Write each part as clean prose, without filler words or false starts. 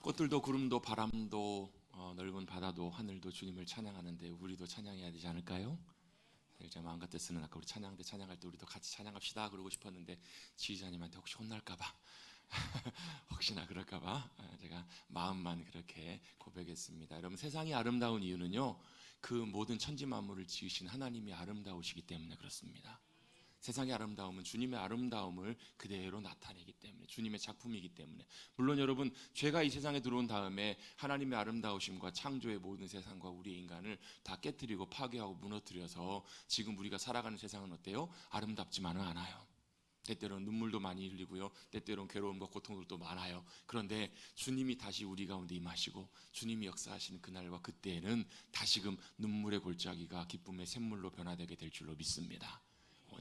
꽃들도 구름도 바람도 넓은 바다도 하늘도 주님을 찬양하는데 우리도 찬양해야 되지 않을까요? 제 마음 같아서는 아까 우리 찬양할 때 우리도 같이 찬양합시다 그러고 싶었는데 지휘자님한테 혹시 혼날까봐 혹시나 그럴까봐 제가 마음만 그렇게 고백했습니다. 여러분, 세상이 아름다운 이유는요, 그 모든 천지 만물을 지으신 하나님이 아름다우시기 때문에 그렇습니다. 세상의 아름다움은 주님의 아름다움을 그대로 나타내기 때문에, 주님의 작품이기 때문에. 물론 여러분, 죄가 이 세상에 들어온 다음에 하나님의 아름다우심과 창조의 모든 세상과 우리의 인간을 다 깨뜨리고 파괴하고 무너뜨려서 지금 우리가 살아가는 세상은 어때요? 아름답지만은 않아요. 때때로는 눈물도 많이 흘리고요, 때때로는 괴로움과 고통들도 많아요. 그런데 주님이 다시 우리 가운데 임하시고 주님이 역사하시는 그날과 그때에는 다시금 눈물의 골짜기가 기쁨의 샘물로 변화되게 될 줄로 믿습니다.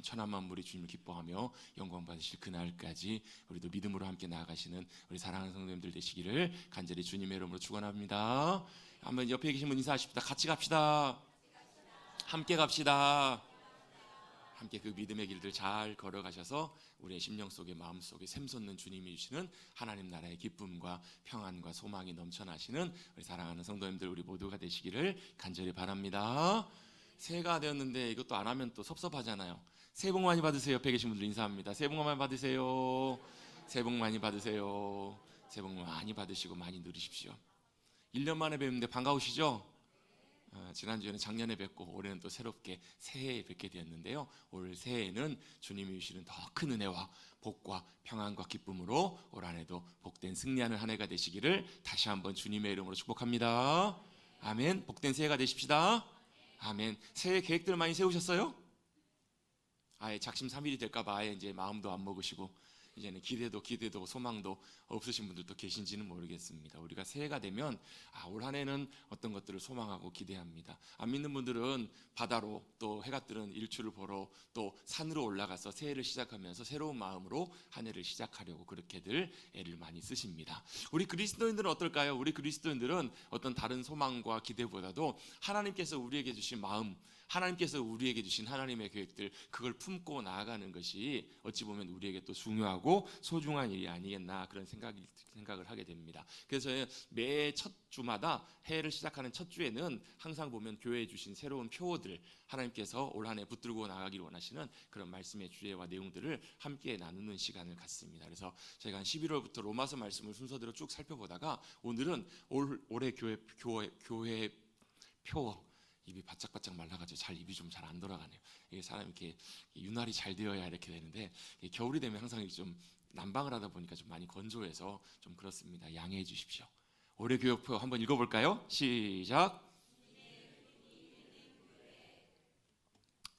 천하 만물이 주님을 기뻐하며 영광 받으실 그날까지 우리도 믿음으로 함께 나아가시는 우리 사랑하는 성도님들 되시기를 간절히 주님의 이름으로 축원합니다. 한번 옆에 계신 분 인사하십시다. 같이 갑시다. 함께 갑시다. 함께 그 믿음의 길들 잘 걸어가셔서 우리의 심령 속에, 마음 속에 샘솟는 주님이 주시는 하나님 나라의 기쁨과 평안과 소망이 넘쳐나시는 우리 사랑하는 성도님들, 우리 모두가 되시기를 간절히 바랍니다. 새해가 되었는데 이것도 안 하면 또 섭섭하잖아요. 새해 복 많이 받으세요. 옆에 계신 분들 인사합니다. 새해 복 많이 받으세요. 새해 복 많이 받으세요. 새해 복 많이 받으시고 많이 누리십시오. 1년 만에 뵙는데 반가우시죠? 지난주에는 작년에 뵙고 올해는 또 새롭게 새해에 뵙게 되었는데요, 올 새해에는 주님이 주시는 더 큰 은혜와 복과 평안과 기쁨으로 올 한해도 복된 승리하는 한 해가 되시기를 다시 한번 주님의 이름으로 축복합니다. 아멘. 복된 새해가 되십시다. 아멘. 새해 계획들 많이 세우셨어요? 아예 작심삼일이 될까봐 아예 이제 마음도 안 먹으시고 이제는 기대도 소망도 없으신 분들도 계신지는 모르겠습니다. 우리가 새해가 되면 올 한해는 어떤 것들을 소망하고 기대합니다. 안 믿는 분들은 바다로, 또 해가 뜨는 일출을 보러 또 산으로 올라가서 새해를 시작하면서 새로운 마음으로 한 해를 시작하려고 그렇게들 애를 많이 쓰십니다. 우리 그리스도인들은 어떨까요? 우리 그리스도인들은 어떤 다른 소망과 기대보다도 하나님께서 우리에게 주신 마음, 하나님께서 우리에게 주신 하나님의 계획들, 그걸 품고 나아가는 것이 어찌 보면 우리에게 또 중요하고 소중한 일이 아니겠나, 그런 생각을 하게 됩니다. 그래서 매 첫 주마다 해를 시작하는 첫 주에는 항상 보면 교회에 주신 새로운 표어들, 하나님께서 올 한 해 붙들고 나가기를 원하시는 그런 말씀의 주제와 내용들을 함께 나누는 시간을 갖습니다. 그래서 저희가 한 11월부터 로마서 말씀을 순서대로 쭉 살펴보다가 오늘은 올해 교회 표어, 입이 바짝바짝 말라가지고 입이 좀 잘 안 돌아가네요. 이게 사람이 이렇게 윤활이 잘 되어야 이렇게 되는데, 겨울이 되면 항상 좀 난방을 하다 보니까 좀 많이 건조해서 좀 그렇습니다. 양해해 주십시오. 올해 교회표 한번 읽어볼까요? 시작.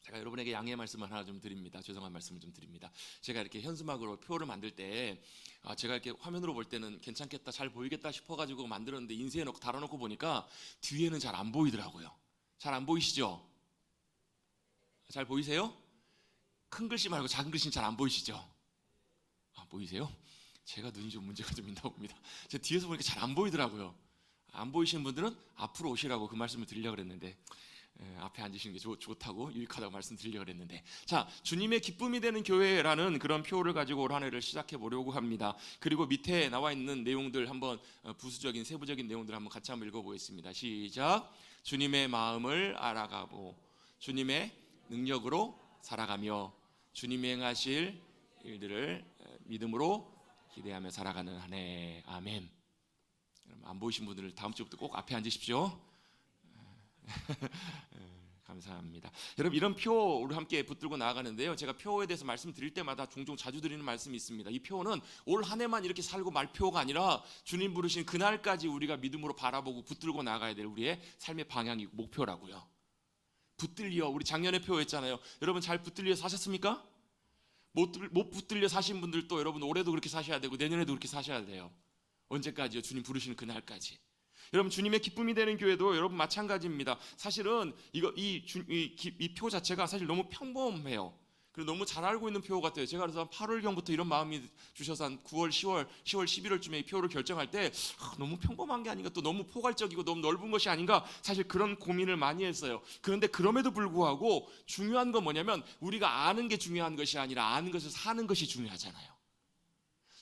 제가 여러분에게 양해의 말씀을 하나 좀 드립니다. 죄송한 말씀을 좀 드립니다. 제가 이렇게 현수막으로 표를 만들 때 제가 이렇게 화면으로 볼 때는 괜찮겠다, 잘 보이겠다 싶어가지고 만들었는데 인쇄해 놓고 달아놓고 보니까 뒤에는 잘 안 보이더라고요. 잘 안 보이시죠? 잘 보이세요? 큰 글씨 말고 작은 글씨는 잘 안 보이시죠? 보이세요? 제가 눈이 좀 문제가 좀 있나 봅니다. 제가 뒤에서 보니까 잘 안 보이더라고요. 안 보이시는 분들은 앞으로 오시라고 그 말씀을 드리려고 그랬는데, 앞에 앉으시는 게 좋다고, 유익하다고 말씀드리려고 그랬는데, 자, 주님의 기쁨이 되는 교회라는 그런 표를 가지고 올 한 해를 시작해 보려고 합니다. 그리고 밑에 나와 있는 내용들 한번 부수적인 세부적인 내용들 한번 같이 한번 읽어보겠습니다. 시작. 주님의 마음을 알아가고 주님의 능력으로 살아가며 주님이 행하실 일들을 믿음으로 기대하며 살아가는 한 해. 아멘. 안 보이신 분들은 다음 주부터 꼭 앞에 앉으십시오. 감사합니다. 여러분, 이런 표를 함께 붙들고 나아가는데요, 제가 표에 대해서 말씀드릴 때마다 종종 자주 드리는 말씀이 있습니다. 이 표는 올 한 해만 이렇게 살고 말 표가 아니라 주님 부르신 그날까지 우리가 믿음으로 바라보고 붙들고 나가야 될 우리의 삶의 방향이고 목표라고요. 붙들려, 우리 작년에 표했잖아요. 여러분, 잘 붙들려 사셨습니까? 못 붙들려 사신 분들도 여러분 올해도 그렇게 사셔야 되고 내년에도 그렇게 사셔야 돼요. 언제까지요? 주님 부르시는 그날까지. 여러분, 주님의 기쁨이 되는 교회도 여러분 마찬가지입니다. 사실은 이 표 자체가 사실 너무 평범해요. 그리고 너무 잘 알고 있는 표 같아요. 제가 그래서 8월경부터 이런 마음이 주셔서 한 9월, 10월, 11월쯤에 이 표를 결정할 때 너무 평범한 게 아닌가, 또 너무 포괄적이고 너무 넓은 것이 아닌가, 사실 그런 고민을 많이 했어요. 그런데 그럼에도 불구하고 중요한 건 뭐냐면 우리가 아는 게 중요한 것이 아니라 아는 것을 사는 것이 중요하잖아요.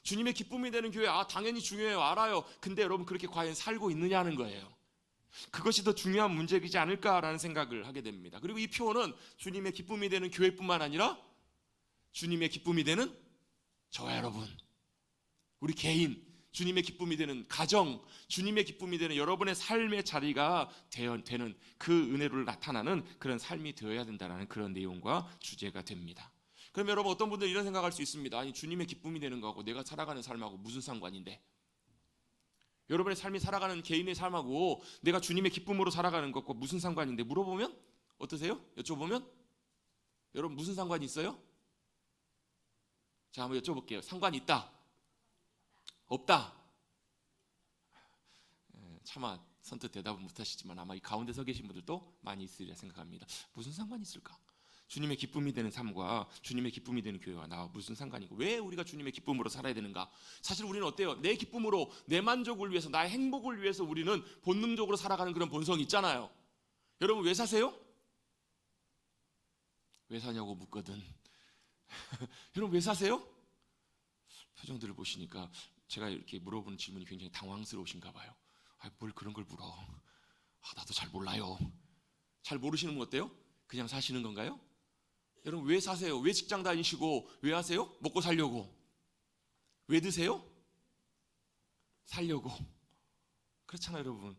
주님의 기쁨이 되는 교회, 당연히 중요해요. 알아요. 근데 여러분 그렇게 과연 살고 있느냐는 거예요. 그것이 더 중요한 문제이지 않을까라는 생각을 하게 됩니다. 그리고 이 표어는 주님의 기쁨이 되는 교회뿐만 아니라 주님의 기쁨이 되는 저와 여러분, 우리 개인, 주님의 기쁨이 되는 가정, 주님의 기쁨이 되는 여러분의 삶의 자리가 되는 그 은혜를 나타나는 그런 삶이 되어야 된다는 그런 내용과 주제가 됩니다. 그럼 여러분 어떤 분들은 이런 생각할 수 있습니다. 아니 주님의 기쁨이 되는 거하고 내가 살아가는 삶하고 무슨 상관인데? 여러분의 삶이 살아가는 개인의 삶하고 내가 주님의 기쁨으로 살아가는 것과 무슨 상관인데? 물어보면 어떠세요? 여쭤보면 여러분 무슨 상관이 있어요? 자, 한번 여쭤볼게요. 상관이 있다? 없다? 차마 선뜻 대답은 못하시지만 아마 이 가운데 서 계신 분들도 많이 있으리라 생각합니다. 무슨 상관이 있을까? 주님의 기쁨이 되는 삶과 주님의 기쁨이 되는 교회와 나와 무슨 상관이고 왜 우리가 주님의 기쁨으로 살아야 되는가? 사실 우리는 어때요? 내 기쁨으로 내 만족을 위해서 나의 행복을 위해서 우리는 본능적으로 살아가는 그런 본성이 있잖아요. 여러분 왜 사세요? 왜 사냐고 묻거든. 여러분 왜 사세요? 표정들을 보시니까 제가 이렇게 물어보는 질문이 굉장히 당황스러우신가 봐요. 뭘 그런 걸 물어? 나도 잘 몰라요. 잘 모르시는 분 어때요? 그냥 사시는 건가요? 여러분 왜 사세요? 왜 직장 다니시고 왜 하세요? 먹고 살려고. 왜 드세요? 살려고. 그렇잖아요 여러분.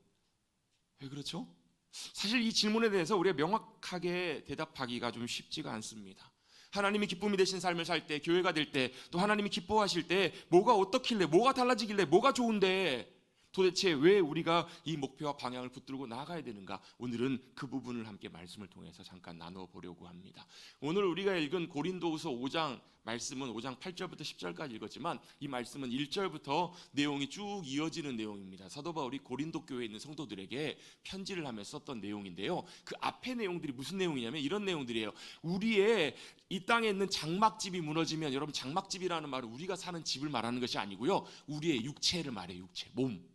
왜 그렇죠? 사실 이 질문에 대해서 우리가 명확하게 대답하기가 좀 쉽지가 않습니다. 하나님이 기쁨이 되신 삶을 살 때, 교회가 될 때, 또 하나님이 기뻐하실 때 뭐가 어떻길래, 뭐가 달라지길래, 뭐가 좋은데 도대체 왜 우리가 이 목표와 방향을 붙들고 나아가야 되는가? 오늘은 그 부분을 함께 말씀을 통해서 잠깐 나눠보려고 합니다. 오늘 우리가 읽은 고린도후서 5장 말씀은 5장 8절부터 10절까지 읽었지만 이 말씀은 1절부터 내용이 쭉 이어지는 내용입니다. 사도 바울이 고린도 교회에 있는 성도들에게 편지를 하며 썼던 내용인데요. 그 앞에 내용들이 무슨 내용이냐면 이런 내용들이에요. 우리의 이 땅에 있는 장막집이 무너지면, 여러분 장막집이라는 말은 우리가 사는 집을 말하는 것이 아니고요. 우리의 육체를 말해요. 육체, 몸.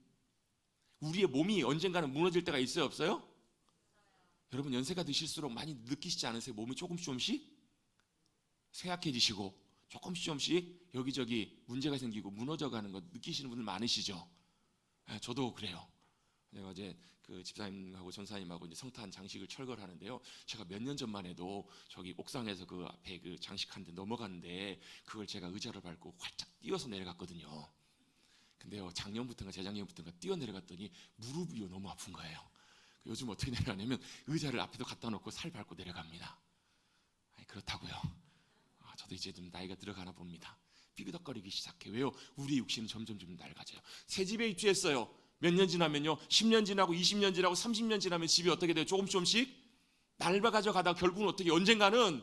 우리의 몸이 언젠가는 무너질 때가 있어요, 없어요? 여러분 연세가 드실수록 많이 느끼시지 않으세요? 몸이 조금씩 쇠약해지시고 조금씩 여기저기 문제가 생기고 무너져가는 거 느끼시는 분들 많으시죠? 저도 그래요. 내가 어제 그 집사님하고 전사님하고 이제 성탄 장식을 철거를 하는데요. 제가 몇 년 전만 해도 저기 옥상에서 그 앞에 그 장식하는데 넘어갔는데 그걸 제가 의자를 밟고 활짝 뛰어서 내려갔거든요. 근데요, 작년부터인가 재작년부터인가 뛰어내려갔더니 무릎이 너무 아픈 거예요. 요즘 어떻게 내려가냐면 의자를 앞에도 갖다 놓고 살 밟고 내려갑니다. 그렇다고요. 저도 이제 좀 나이가 들어가나 봅니다. 삐그덕거리기 시작해. 왜요? 우리의 육신은 점점 낡아져요. 새 집에 입주했어요. 몇 년 지나면요, 10년 지나고 20년 지나고 30년 지나면 집이 어떻게 돼요? 조금씩 낡아가져 가다가 결국은 어떻게 언젠가는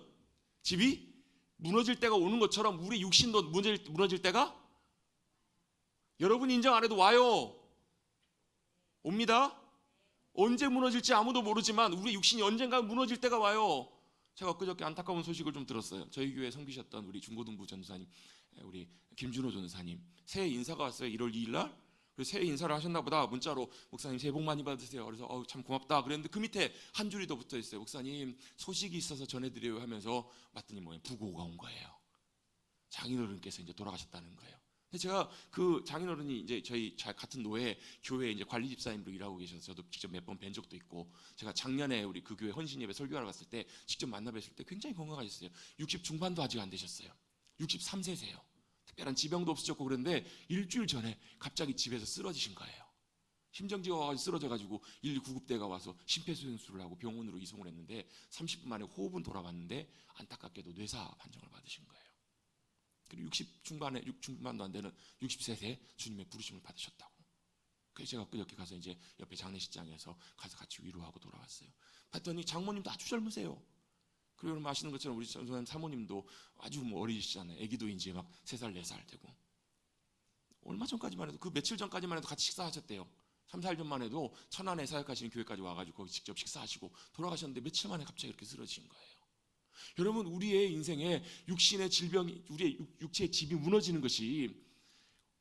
집이 무너질 때가 오는 것처럼 우리 육신도 무너질 때가 여러분 인정 안 해도 와요. 옵니다. 언제 무너질지 아무도 모르지만 우리 육신이 언젠가 무너질 때가 와요. 제가 엊그저께 안타까운 소식을 좀 들었어요. 저희 교회에 섬기셨던 우리 중고등부 전도사님, 우리 김준호 전도사님 새해 인사가 왔어요. 1월 2일 날. 그래서 새해 인사를 하셨나 보다. 문자로 목사님 새해 복 많이 받으세요. 그래서 참 고맙다 그랬는데 그 밑에 한 줄이 더 붙어 있어요. 목사님 소식이 있어서 전해드려요 하면서 봤더니 부고가 온 거예요. 장인어른께서 이제 돌아가셨다는 거예요. 근데 제가 그 장인어른이 이제 저희 같은 교회 이제 관리 집사님으로 일하고 계셔서 저도 직접 몇 번 뵌 적도 있고, 제가 작년에 우리 그 교회 헌신 예배 설교하러 갔을 때 직접 만나 뵀을 때 굉장히 건강하셨어요. 60 중반도 아직 안 되셨어요. 63세세요. 특별한 지병도 없으셨고 그런데 일주일 전에 갑자기 집에서 쓰러지신 거예요. 심정지가 와서 쓰러져가지고 119급대가 와서 심폐소생술을 하고 병원으로 이송을 했는데 30분 만에 호흡은 돌아왔는데 안타깝게도 뇌사 판정을 받으신 거예요. 그리고 60 중반도 안 되는 60세에 주님의 부르심을 받으셨다고. 그래서 제가 그저께 가서 이제 옆에 장례식장에서 가서 같이 위로하고 돌아왔어요. 봤더니 장모님도 아주 젊으세요. 그리고 여러분 아시는 것처럼 우리 전도사님 사모님도 아주 어리시잖아요. 아기도 이제 막 3살 4살 되고. 얼마 전까지만 해도, 그 며칠 전까지만 해도 같이 식사하셨대요. 3, 4일 전만 해도 천안에 사역하시는 교회까지 와가지고 거기 직접 식사하시고 돌아가셨는데 며칠 만에 갑자기 이렇게 쓰러지신 거예요. 여러분 우리의 인생에 육신의 질병이, 우리의 육체의 집이 무너지는 것이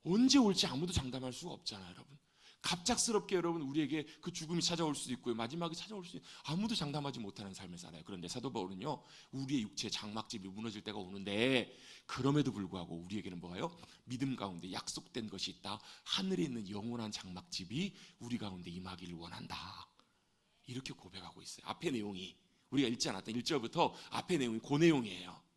언제 올지 아무도 장담할 수가 없잖아요. 여러분 갑작스럽게 여러분 우리에게 그 죽음이 찾아올 수도 있고요. 마지막이 찾아올 수도 있고 아무도 장담하지 못하는 삶을 살아요. 그런데 사도 바울은요. 우리의 육체의 장막집이 무너질 때가 오는데 그럼에도 불구하고 우리에게는 뭐예요? 믿음 가운데 약속된 것이 있다. 하늘에 있는 영원한 장막집이 우리 가운데 임하기를 원한다. 이렇게 고백하고 있어요. 앞의 내용이 우리가 읽지 않았던 1절부터 앞의 내용이 그 내용이에요.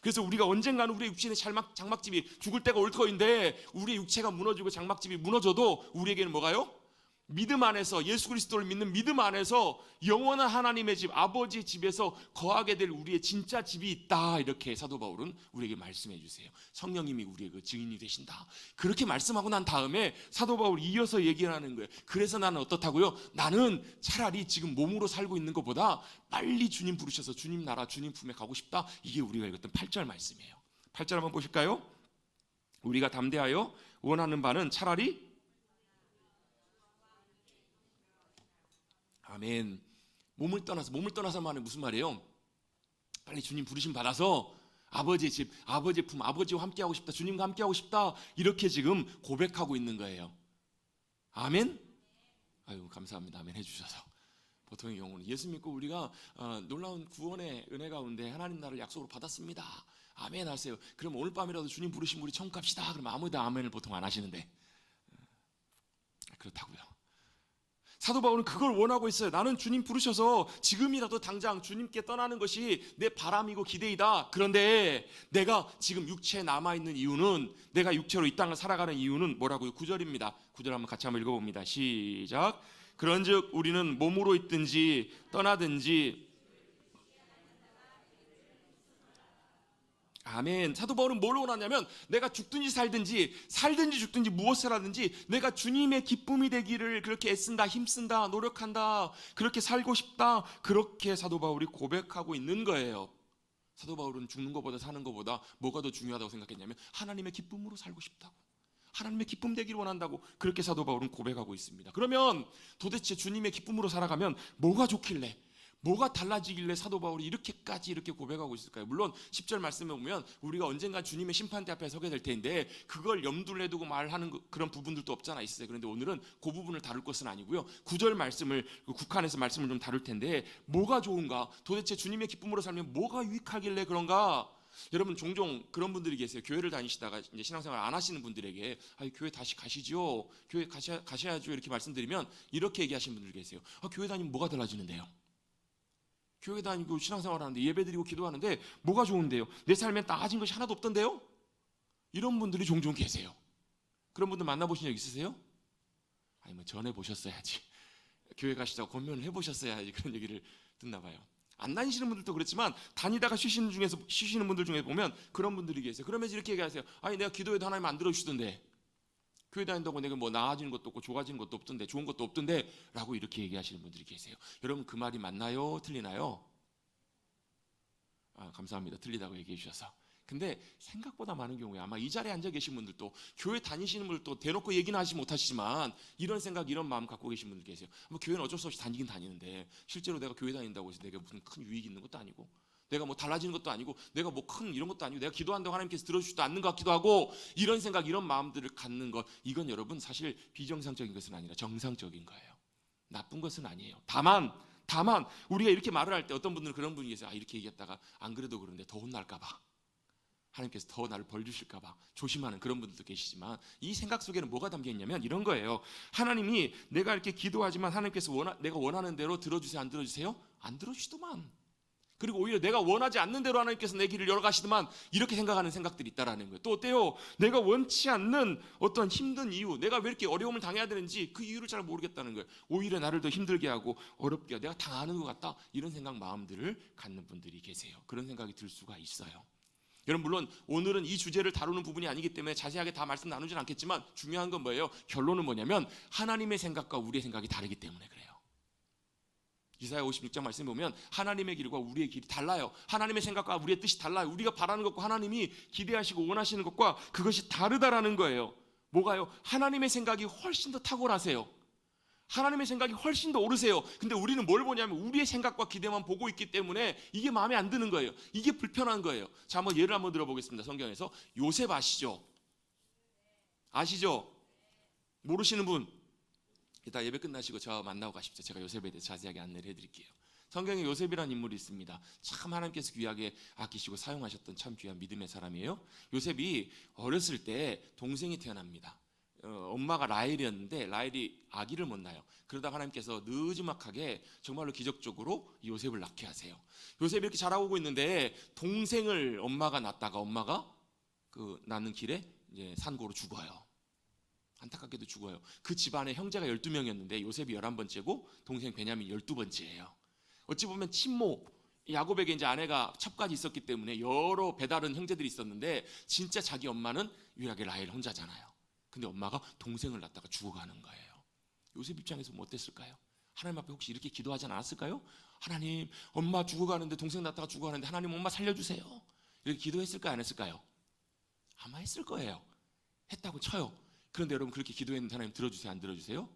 그래서 우리가 언젠가는 우리의 육신의 장막집이 죽을 때가 올 터인데 우리의 육체가 무너지고 장막집이 무너져도 우리에게는 뭐가요? 믿음 안에서 예수 그리스도를 믿는 믿음 안에서 영원한 하나님의 집 아버지의 집에서 거하게 될 우리의 진짜 집이 있다. 이렇게 사도 바울은 우리에게 말씀해 주세요. 성령님이 우리의 그 증인이 되신다. 그렇게 말씀하고 난 다음에 사도 바울이 이어서 얘기를 하는 거예요. 그래서 나는 어떻다고요? 나는 차라리 지금 몸으로 살고 있는 것보다 빨리 주님 부르셔서 주님 나라 주님 품에 가고 싶다. 이게 우리가 읽었던 8절 말씀이에요. 8절 한번 보실까요? 우리가 담대하여 원하는 바는 차라리 아멘. 몸을 떠나서 말은 무슨 말이에요? 빨리 주님 부르심 받아서 아버지의 집, 아버지의 품, 아버지와 함께하고 싶다. 주님과 함께하고 싶다. 이렇게 지금 고백하고 있는 거예요. 아멘. 아유 감사합니다. 아멘 해주셔서. 보통의 경우는 예수 믿고 우리가 놀라운 구원의 은혜 가운데 하나님 나라를 약속으로 받았습니다. 아멘 하세요. 그럼 오늘 밤이라도 주님 부르심 우리 천국 갑시다. 그럼 아무도 아멘을 보통 안 하시는데 그렇다고요. 사도 바울은 그걸 원하고 있어요. 나는 주님 부르셔서 지금이라도 당장 주님께 떠나는 것이 내 바람이고 기대이다. 그런데 내가 지금 육체에 남아있는 이유는 내가 육체로 이 땅을 살아가는 이유는 뭐라고요? 9절입니다. 9절 한번 같이 한번 읽어봅니다. 시작. 그런즉 우리는 몸으로 있든지 떠나든지 아멘. 사도 바울은 뭘 원하냐면 내가 죽든지 살든지 죽든지 무엇을 하든지 내가 주님의 기쁨이 되기를 그렇게 애쓴다, 힘쓴다, 노력한다, 그렇게 살고 싶다. 그렇게 사도 바울이 고백하고 있는 거예요. 사도 바울은 죽는 것보다 사는 것보다 뭐가 더 중요하다고 생각했냐면 하나님의 기쁨으로 살고 싶다고, 하나님의 기쁨 되기를 원한다고 그렇게 사도 바울은 고백하고 있습니다. 그러면 도대체 주님의 기쁨으로 살아가면 뭐가 좋길래, 뭐가 달라지길래 사도 바울이 이렇게까지 이렇게 고백하고 있을까요? 물론 10절 말씀에 보면 우리가 언젠가 주님의 심판대 앞에 서게 될 텐데 그걸 염두를 해두고 말하는 그런 부분들도 없잖아 있어요. 그런데 오늘은 그 부분을 다룰 것은 아니고요. 9절 말씀을 국한해서 말씀을 좀 다룰 텐데 뭐가 좋은가? 도대체 주님의 기쁨으로 살면 뭐가 유익하길래 그런가? 여러분 종종 그런 분들이 계세요. 교회를 다니시다가 이제 신앙생활 안 하시는 분들에게 교회 다시 가시죠. 교회 가셔야죠. 이렇게 말씀드리면 이렇게 얘기하시는 분들 계세요. 교회 다니면 뭐가 달라지는데요? 교회 다니고 신앙생활 하는데 예배드리고 기도하는데 뭐가 좋은데요? 내 삶에 나아진 것이 하나도 없던데요? 이런 분들이 종종 계세요. 그런 분들 만나보신 적 있으세요? 아니면 전해보셨어야지. 교회 가시자고 권면을 해보셨어야지 그런 얘기를 듣나 봐요. 안 다니시는 분들도 그렇지만 다니다가 쉬시는 분들 중에 보면 그런 분들이 계세요. 그러면서 이렇게 얘기하세요. 내가 기도해도 하나님 안 들어주시던데, 교회 다닌다고 내가 뭐 나아지는 것도 없고 좋아지는 것도 없던데, 좋은 것도 없던데 라고 이렇게 얘기하시는 분들이 계세요. 여러분 그 말이 맞나요? 틀리나요? 감사합니다. 틀리다고 얘기해 주셔서. 근데 생각보다 많은 경우에 아마 이 자리에 앉아 계신 분들도 교회 다니시는 분들도 대놓고 얘기는 하지 못하시지만 이런 생각, 이런 마음 갖고 계신 분들 계세요. 교회는 어쩔 수 없이 다니긴 다니는데 실제로 내가 교회 다닌다고 해서 내가 무슨 큰 유익이 있는 것도 아니고, 내가 뭐 달라지는 것도 아니고, 내가 뭐 큰 이런 것도 아니고, 내가 기도한다고 하나님께서 들어주지도 않는 것 같기도 하고, 이런 생각, 이런 마음들을 갖는 것, 이건 여러분 사실 비정상적인 것은 아니라 정상적인 거예요. 나쁜 것은 아니에요. 다만 우리가 이렇게 말을 할 때 어떤 분들은 그런 분이 계세요. 이렇게 얘기했다가 안 그래도 그런데 더 혼날까 봐, 하나님께서 더 나를 벌 주실까 봐 조심하는 그런 분들도 계시지만 이 생각 속에는 뭐가 담겨 있냐면 이런 거예요. 하나님이 내가 이렇게 기도하지만 하나님께서 내가 원하는 대로 들어주세요, 안 들어주세요? 안 들어주시더만. 그리고 오히려 내가 원하지 않는 대로 하나님께서 내 길을 열어가시더만, 이렇게 생각하는 생각들이 있다라는 거예요. 또 어때요? 내가 원치 않는 어떤 힘든 이유, 내가 왜 이렇게 어려움을 당해야 되는지 그 이유를 잘 모르겠다는 거예요. 오히려 나를 더 힘들게 하고 어렵게 하고 내가 당하는 것 같다, 이런 생각, 마음들을 갖는 분들이 계세요. 그런 생각이 들 수가 있어요. 여러분 물론 오늘은 이 주제를 다루는 부분이 아니기 때문에 자세하게 다 말씀 나누진 않겠지만 중요한 건 뭐예요? 결론은 뭐냐면 하나님의 생각과 우리의 생각이 다르기 때문에 그래요. 이사야 56장 말씀 보면 하나님의 길과 우리의 길이 달라요. 하나님의 생각과 우리의 뜻이 달라요. 우리가 바라는 것과 하나님이 기대하시고 원하시는 것과 그것이 다르다라는 거예요. 뭐가요? 하나님의 생각이 훨씬 더 탁월하세요. 하나님의 생각이 훨씬 더 오르세요. 근데 우리는 뭘 보냐면 우리의 생각과 기대만 보고 있기 때문에 이게 마음에 안 드는 거예요. 이게 불편한 거예요. 자, 한번 예를 한번 들어보겠습니다. 성경에서 요셉 아시죠? 아시죠? 모르시는 분? 이따 예배 끝나시고 저 만나고 가십시오. 제가 요셉에 대해서 자세하게 안내를 해드릴게요. 성경에 요셉이라는 인물이 있습니다. 참 하나님께서 귀하게 아끼시고 사용하셨던 참 귀한 믿음의 사람이에요. 요셉이 어렸을 때 동생이 태어납니다. 엄마가 라헬이었는데 라헬이 아기를 못 낳아요. 그러다가 하나님께서 느지막하게 정말로 기적적으로 요셉을 낳게 하세요. 요셉이 이렇게 자라고 있는데 동생을 엄마가 낳다가 엄마가 그 낳는 길에 이제 산고로 죽어요. 안타깝게도 죽어요. 그 집안에 형제가 12명이었는데 요셉이 11번째고 동생 베냐민 12번째예요. 어찌 보면 친모 야곱에게 이제 아내가 첩까지 있었기 때문에 여러 배다른 형제들이 있었는데 진짜 자기 엄마는 유일하게 라헬 혼자잖아요. 근데 엄마가 동생을 낳다가 죽어가는 거예요. 요셉 입장에서 뭐 어땠을까요? 하나님 앞에 혹시 이렇게 기도하지 않았을까요? 하나님, 엄마 죽어가는데 동생 낳다가 죽어가는데 하나님 엄마 살려주세요. 이렇게 기도했을까요? 안 했을까요? 아마 했을 거예요. 했다고 쳐요. 그런데 여러분 그렇게 기도했는데 하나님 들어주세요? 안 들어주세요?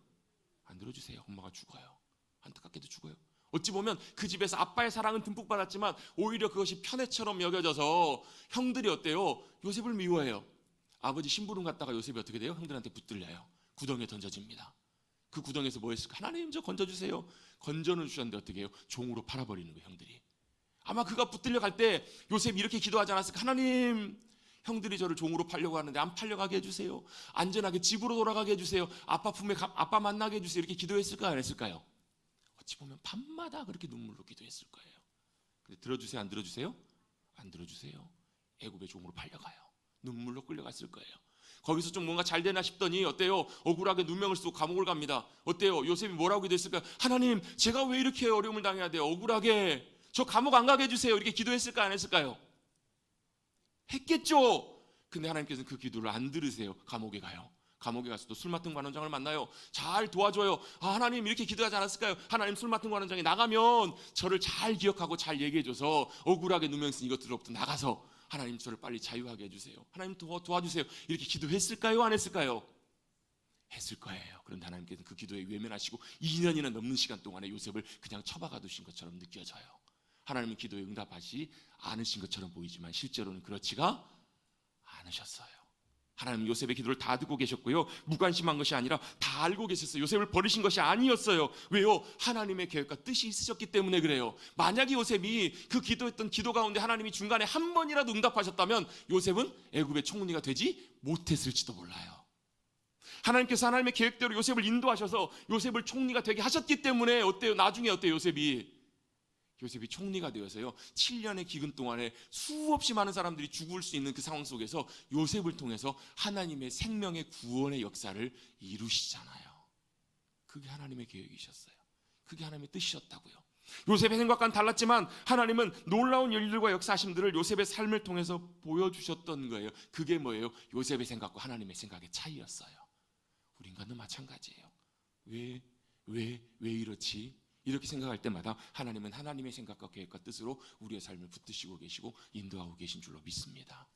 안 들어주세요. 엄마가 죽어요. 안타깝게도 죽어요. 어찌 보면 그 집에서 아빠의 사랑은 듬뿍 받았지만 오히려 그것이 편애처럼 여겨져서 형들이 어때요? 요셉을 미워해요. 아버지 심부름 갔다가 요셉이 어떻게 돼요? 형들한테 붙들려요. 구덩이에 던져집니다. 그 구덩이에서 뭐 했을까? 하나님 저 건져주세요. 건져는 주셨는데 어떻게 해요? 종으로 팔아버리는 거예요. 형들이. 아마 그가 붙들려 갈 때 요셉이 이렇게 기도하지 않았을까? 하나님, 형들이 저를 종으로 팔려고 하는데 안 팔려가게 해주세요. 안전하게 집으로 돌아가게 해주세요. 아빠 품에 아빠 만나게 해주세요. 이렇게 기도했을까요? 안 했을까요? 어찌 보면 밤마다 그렇게 눈물로 기도했을 거예요. 근데 들어주세요? 안 들어주세요? 안 들어주세요. 애굽의 종으로 팔려가요. 눈물로 끌려갔을 거예요. 거기서 좀 뭔가 잘 되나 싶더니 어때요? 억울하게 누명을 쓰고 감옥을 갑니다. 어때요? 요셉이 뭐라고 기도했을까요? 하나님, 제가 왜 이렇게 어려움을 당해야 돼요? 억울하게 저 감옥 안 가게 해주세요. 이렇게 기도했을까요? 안 했을까요? 했겠죠. 근데 하나님께서는 그 기도를 안 들으세요. 감옥에 가요. 감옥에 가서 또 술 맡은 관원장을 만나요. 잘 도와줘요. 아, 하나님 이렇게 기도하지 않았을까요? 하나님 술 맡은 관원장이 나가면 저를 잘 기억하고 잘 얘기해줘서 억울하게 누명 쓴 이것들로부터 나가서 하나님 저를 빨리 자유하게 해주세요. 하나님 도와주세요. 이렇게 기도했을까요? 안 했을까요? 했을 거예요. 그런데 하나님께서는 그 기도에 외면하시고 2년이나 넘는 시간 동안에 요셉을 그냥 처박아 두신 것처럼 느껴져요. 하나님은 기도에 응답하지 않으신 것처럼 보이지만 실제로는 그렇지가 않으셨어요. 하나님은 요셉의 기도를 다 듣고 계셨고요. 무관심한 것이 아니라 다 알고 계셨어요. 요셉을 버리신 것이 아니었어요. 왜요? 하나님의 계획과 뜻이 있으셨기 때문에 그래요. 만약에 요셉이 그 기도했던 기도 가운데 하나님이 중간에 한 번이라도 응답하셨다면 요셉은 애굽의 총리가 되지 못했을지도 몰라요. 하나님께서 하나님의 계획대로 요셉을 인도하셔서 요셉을 총리가 되게 하셨기 때문에 어때요? 나중에 어때요? 요셉이 총리가 되어서요 7년의 기근 동안에 수없이 많은 사람들이 죽을 수 있는 그 상황 속에서 요셉을 통해서 하나님의 생명의 구원의 역사를 이루시잖아요. 그게 하나님의 계획이셨어요. 그게 하나님의 뜻이셨다고요. 요셉의 생각과는 달랐지만 하나님은 놀라운 일들과 역사하심들을 요셉의 삶을 통해서 보여주셨던 거예요. 그게 뭐예요? 요셉의 생각과 하나님의 생각의 차이였어요. 우리 인간도 마찬가지예요. 왜 이렇지? 이렇게 생각할 때마다 하나님은 하나님의 생각과 계획과 뜻으로 우리의 삶을 붙드시고 계시고 인도하고 계신 줄로 믿습니다.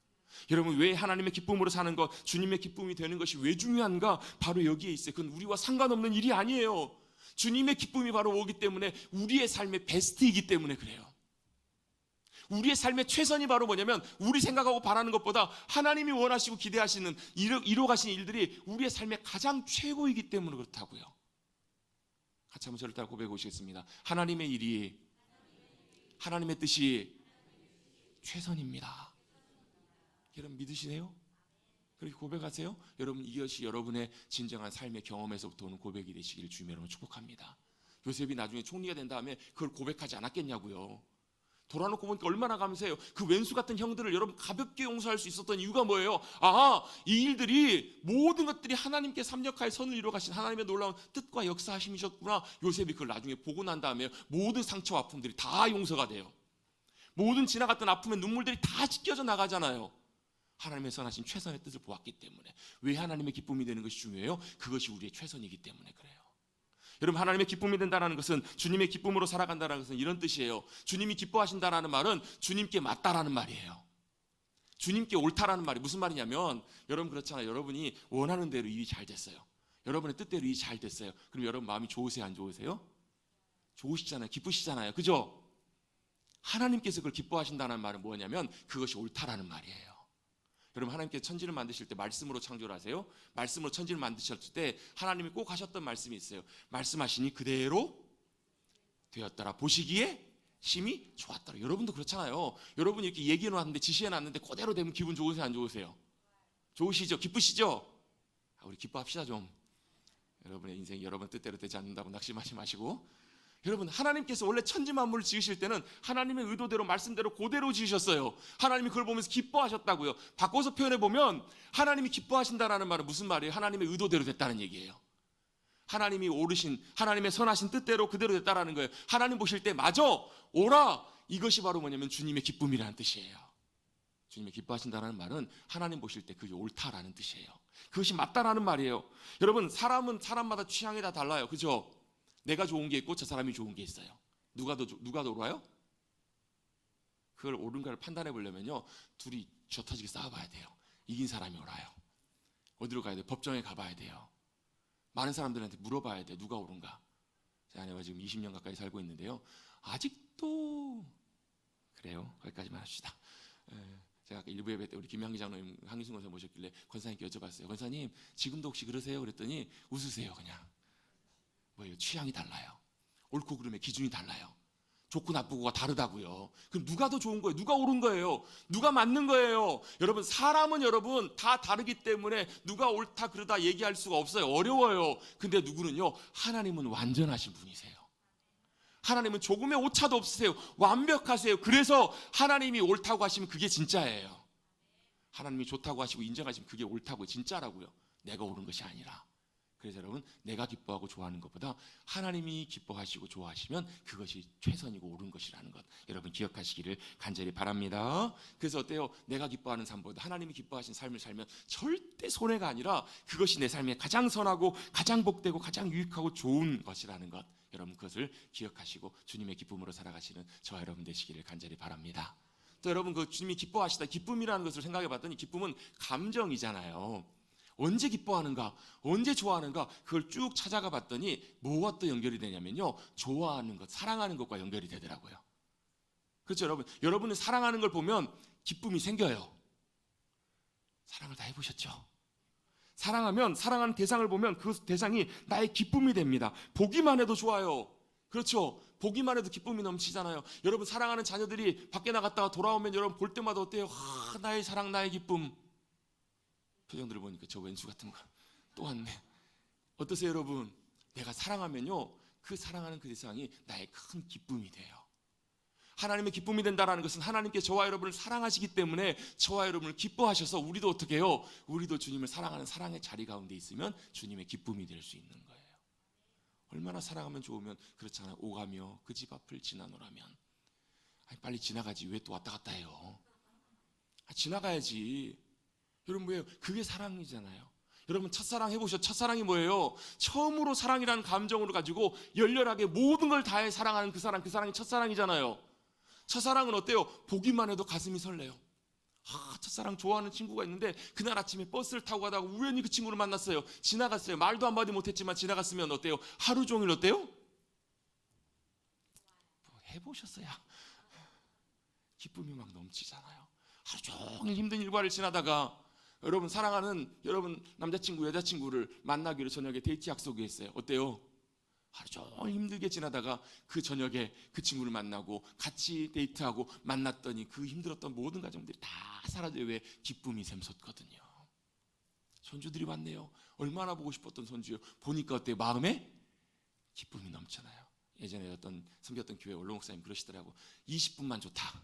여러분, 왜 하나님의 기쁨으로 사는 것, 주님의 기쁨이 되는 것이 왜 중요한가? 바로 여기에 있어요. 그건 우리와 상관없는 일이 아니에요. 주님의 기쁨이 바로 오기 때문에 우리의 삶의 베스트이기 때문에 그래요. 우리의 삶의 최선이 바로 뭐냐면 우리 생각하고 바라는 것보다 하나님이 원하시고 기대하시는 이뤄가신 일들이 우리의 삶의 가장 최고이기 때문에 그렇다고요. 같이 한번 저를 따라 고백해 보시겠습니다. 하나님의 일이, 하나님의 뜻이 최선입니다. 여러분 믿으시네요? 그렇게 고백하세요? 여러분, 이것이 여러분의 진정한 삶의 경험에서부터 오는 고백이 되시기를 주님의 이름으로 축복합니다. 요셉이 나중에 총리가 된 다음에 그걸 고백하지 않았겠냐고요. 돌아놓고 보니까 얼마나 감사해요. 그 왼수 같은 형들을 여러분 가볍게 용서할 수 있었던 이유가 뭐예요? 이 일들이 모든 것들이 하나님께 삼력하여 선을 이루어 가신 하나님의 놀라운 뜻과 역사하심이셨구나. 요셉이 그걸 나중에 보고 난 다음에 모든 상처와 아픔들이 다 용서가 돼요. 모든 지나갔던 아픔의 눈물들이 다 찢겨져 나가잖아요. 하나님의 선하신 최선의 뜻을 보았기 때문에. 왜 하나님의 기쁨이 되는 것이 중요해요? 그것이 우리의 최선이기 때문에 그래요. 여러분, 하나님의 기쁨이 된다는 것은 주님의 기쁨으로 살아간다는 것은 이런 뜻이에요. 주님이 기뻐하신다는 말은 주님께 맞다라는 말이에요. 주님께 옳다라는 말이 무슨 말이냐면, 여러분 그렇잖아요. 여러분이 원하는 대로 일이 잘 됐어요. 여러분의 뜻대로 일이 잘 됐어요. 그럼 여러분 마음이 좋으세요? 안 좋으세요? 좋으시잖아요. 기쁘시잖아요. 그죠? 하나님께서 그걸 기뻐하신다는 말은 뭐냐면 그것이 옳다라는 말이에요. 여러분, 하나님께서 천지를 만드실 때 말씀으로 창조를 하세요. 말씀으로 천지를 만드셨을 때 하나님이 꼭 하셨던 말씀이 있어요. 말씀하시니 그대로 되었더라. 보시기에 심히 좋았더라. 여러분도 그렇잖아요. 여러분이 이렇게 얘기해 놨는데, 지시해 놨는데 그대로 되면 기분 좋으세요, 안 좋으세요? 좋으시죠? 기쁘시죠? 우리 기뻐합시다 좀. 여러분의 인생이 여러분 뜻대로 되지 않는다고 낙심하지 마시고, 여러분, 하나님께서 원래 천지 만물을 지으실 때는 하나님의 의도대로 말씀대로 그대로 지으셨어요. 하나님이 그걸 보면서 기뻐하셨다고요. 바꿔서 표현해 보면 하나님이 기뻐하신다라는 말은 무슨 말이에요? 하나님의 의도대로 됐다는 얘기예요. 하나님이 오르신, 하나님의 선하신 뜻대로 그대로 됐다라는 거예요. 하나님 보실 때 맞아, 오라, 이것이 바로 뭐냐면 주님의 기쁨이라는 뜻이에요. 주님이 기뻐하신다는 말은 하나님 보실 때 그게 옳다라는 뜻이에요. 그것이 맞다라는 말이에요. 여러분, 사람은 사람마다 취향이 다 달라요. 그죠? 내가 좋은 게 있고 저 사람이 좋은 게 있어요. 누가 더 옳아요? 그걸 옳은가를 판단해 보려면요, 둘이 쥐어터지게 싸워봐야 돼요. 이긴 사람이 옳아요. 어디로 가야 돼요? 법정에 가봐야 돼요. 많은 사람들한테 물어봐야 돼요. 누가 옳은가? 제 아내와 지금 20년 가까이 살고 있는데요, 아직도 그래요. 거기까지만 합시다. 제가 아까 일부 예배 때 우리 김향기 장로님, 한기순 권사 모셨길래 권사님께 여쭤봤어요. 권사님, 지금도 혹시 그러세요? 그랬더니 웃으세요. 그냥 뭐예요? 취향이 달라요. 옳고 그름의 기준이 달라요. 좋고 나쁘고가 다르다고요. 그럼 누가 더 좋은 거예요? 누가 옳은 거예요? 누가 맞는 거예요? 여러분, 사람은 여러분 다 다르기 때문에 누가 옳다 그르다 얘기할 수가 없어요. 어려워요. 근데 누구는요? 하나님은 완전하신 분이세요. 하나님은 조금의 오차도 없으세요. 완벽하세요. 그래서 하나님이 옳다고 하시면 그게 진짜예요. 하나님이 좋다고 하시고 인정하시면 그게 옳다고, 진짜라고요. 내가 옳은 것이 아니라. 그래서 여러분, 내가 기뻐하고 좋아하는 것보다 하나님이 기뻐하시고 좋아하시면 그것이 최선이고 옳은 것이라는 것, 여러분 기억하시기를 간절히 바랍니다. 그래서 어때요? 내가 기뻐하는 삶보다 하나님이 기뻐하신 삶을 살면 절대 손해가 아니라 그것이 내 삶에 가장 선하고 가장 복되고 가장 유익하고 좋은 것이라는 것, 여러분 그것을 기억하시고 주님의 기쁨으로 살아가시는 저와 여러분 되시기를 간절히 바랍니다. 또 여러분, 그 주님이 기뻐하시다, 기쁨이라는 것을 생각해 봤더니 기쁨은 감정이잖아요. 언제 기뻐하는가, 언제 좋아하는가, 그걸 쭉 찾아가 봤더니 뭐와 또 연결이 되냐면요, 좋아하는 것, 사랑하는 것과 연결이 되더라고요. 그렇죠, 여러분? 여러분은 사랑하는 걸 보면 기쁨이 생겨요. 사랑을 다 해보셨죠? 사랑하면, 사랑하는 대상을 보면 그 대상이 나의 기쁨이 됩니다. 보기만 해도 좋아요. 그렇죠? 보기만 해도 기쁨이 넘치잖아요. 여러분, 사랑하는 자녀들이 밖에 나갔다가 돌아오면 여러분 볼 때마다 어때요? 나의 사랑, 나의 기쁨. 표정들을 보니까 저 왼수 같은 거 또 왔네. 어떠세요, 여러분? 내가 사랑하면요, 그 사랑하는 그 대상이 나의 큰 기쁨이 돼요. 하나님의 기쁨이 된다는 것은 하나님께 저와 여러분을 사랑하시기 때문에 저와 여러분을 기뻐하셔서 우리도 어떻게 해요? 우리도 주님을 사랑하는 사랑의 자리 가운데 있으면 주님의 기쁨이 될 수 있는 거예요. 얼마나 사랑하면 좋으면 그렇잖아요. 오가며 그 집 앞을 지나노라면, 아니, 빨리 지나가지 왜 또 왔다 갔다 해요? 지나가야지. 여러분, 뭐예요? 그게 사랑이잖아요. 여러분, 첫사랑 해보셨죠? 첫사랑이 뭐예요? 처음으로 사랑이라는 감정으로 가지고 열렬하게 모든 걸 다해 사랑하는 그 사랑, 그 사랑이 첫사랑이잖아요. 첫사랑은 어때요? 보기만 해도 가슴이 설레요. 첫사랑 좋아하는 친구가 있는데 그날 아침에 버스를 타고 가다가 우연히 그 친구를 만났어요. 지나갔어요. 말도 한마디 못했지만 지나갔으면 어때요? 하루 종일 어때요? 뭐 해보셨어야 기쁨이 막 넘치잖아요. 하루 종일 힘든 일과를 지나다가 여러분, 사랑하는 여러분 남자친구, 여자친구를 만나기로 저녁에 데이트 약속이 있어요. 어때요? 하루 종일 힘들게 지나다가 그 저녁에 그 친구를 만나고 같이 데이트하고 만났더니 그 힘들었던 모든 과정들이 다 사라져요. 왜? 기쁨이 샘솟거든요. 손주들이 왔네요. 얼마나 보고 싶었던 손주요. 보니까 어때요? 마음에 기쁨이 넘쳐나요. 예전에 어떤 섬겼던 교회 원로 목사님 그러시더라고. 20분만 좋다.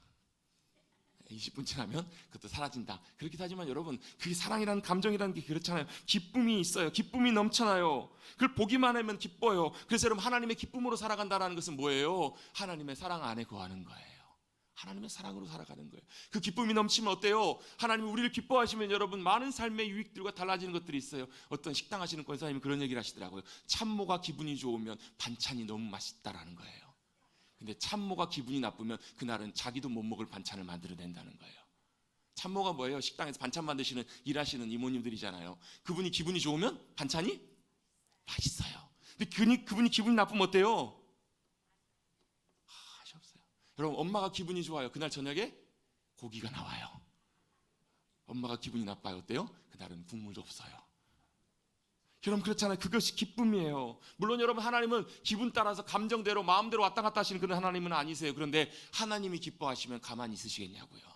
20분 지나면 그것도 사라진다. 그렇기도 하지만 여러분, 그게 사랑이라는 감정이라는 게 그렇잖아요. 기쁨이 있어요. 기쁨이 넘쳐나요. 그걸 보기만 하면 기뻐요. 그래서 여러분, 하나님의 기쁨으로 살아간다는 것은 뭐예요? 하나님의 사랑 안에 거하는 거예요. 하나님의 사랑으로 살아가는 거예요. 그 기쁨이 넘치면 어때요? 하나님이 우리를 기뻐하시면 여러분, 많은 삶의 유익들과 달라지는 것들이 있어요. 어떤 식당 하시는 권사님이 그런 얘기를 하시더라고요. 참모가 기분이 좋으면 반찬이 너무 맛있다라는 거예요. 근데 참모가 기분이 나쁘면 그날은 자기도 못 먹을 반찬을 만들어낸다는 거예요. 참모가 뭐예요? 식당에서 반찬 만드시는, 일하시는 이모님들이잖아요. 그분이 기분이 좋으면 반찬이 맛있어요. 근데 그분이 기분이 나쁘면 어때요? 맛이 없어요. 여러분, 엄마가 기분이 좋아요. 그날 저녁에 고기가 나와요. 엄마가 기분이 나빠요. 어때요? 그날은 국물도 없어요. 여러분 그렇잖아요. 그것이 기쁨이에요. 물론 여러분 하나님은 기분 따라서 감정대로 마음대로 왔다 갔다 하시는 그런 하나님은 아니세요. 그런데 하나님이 기뻐하시면 가만히 있으시겠냐고요.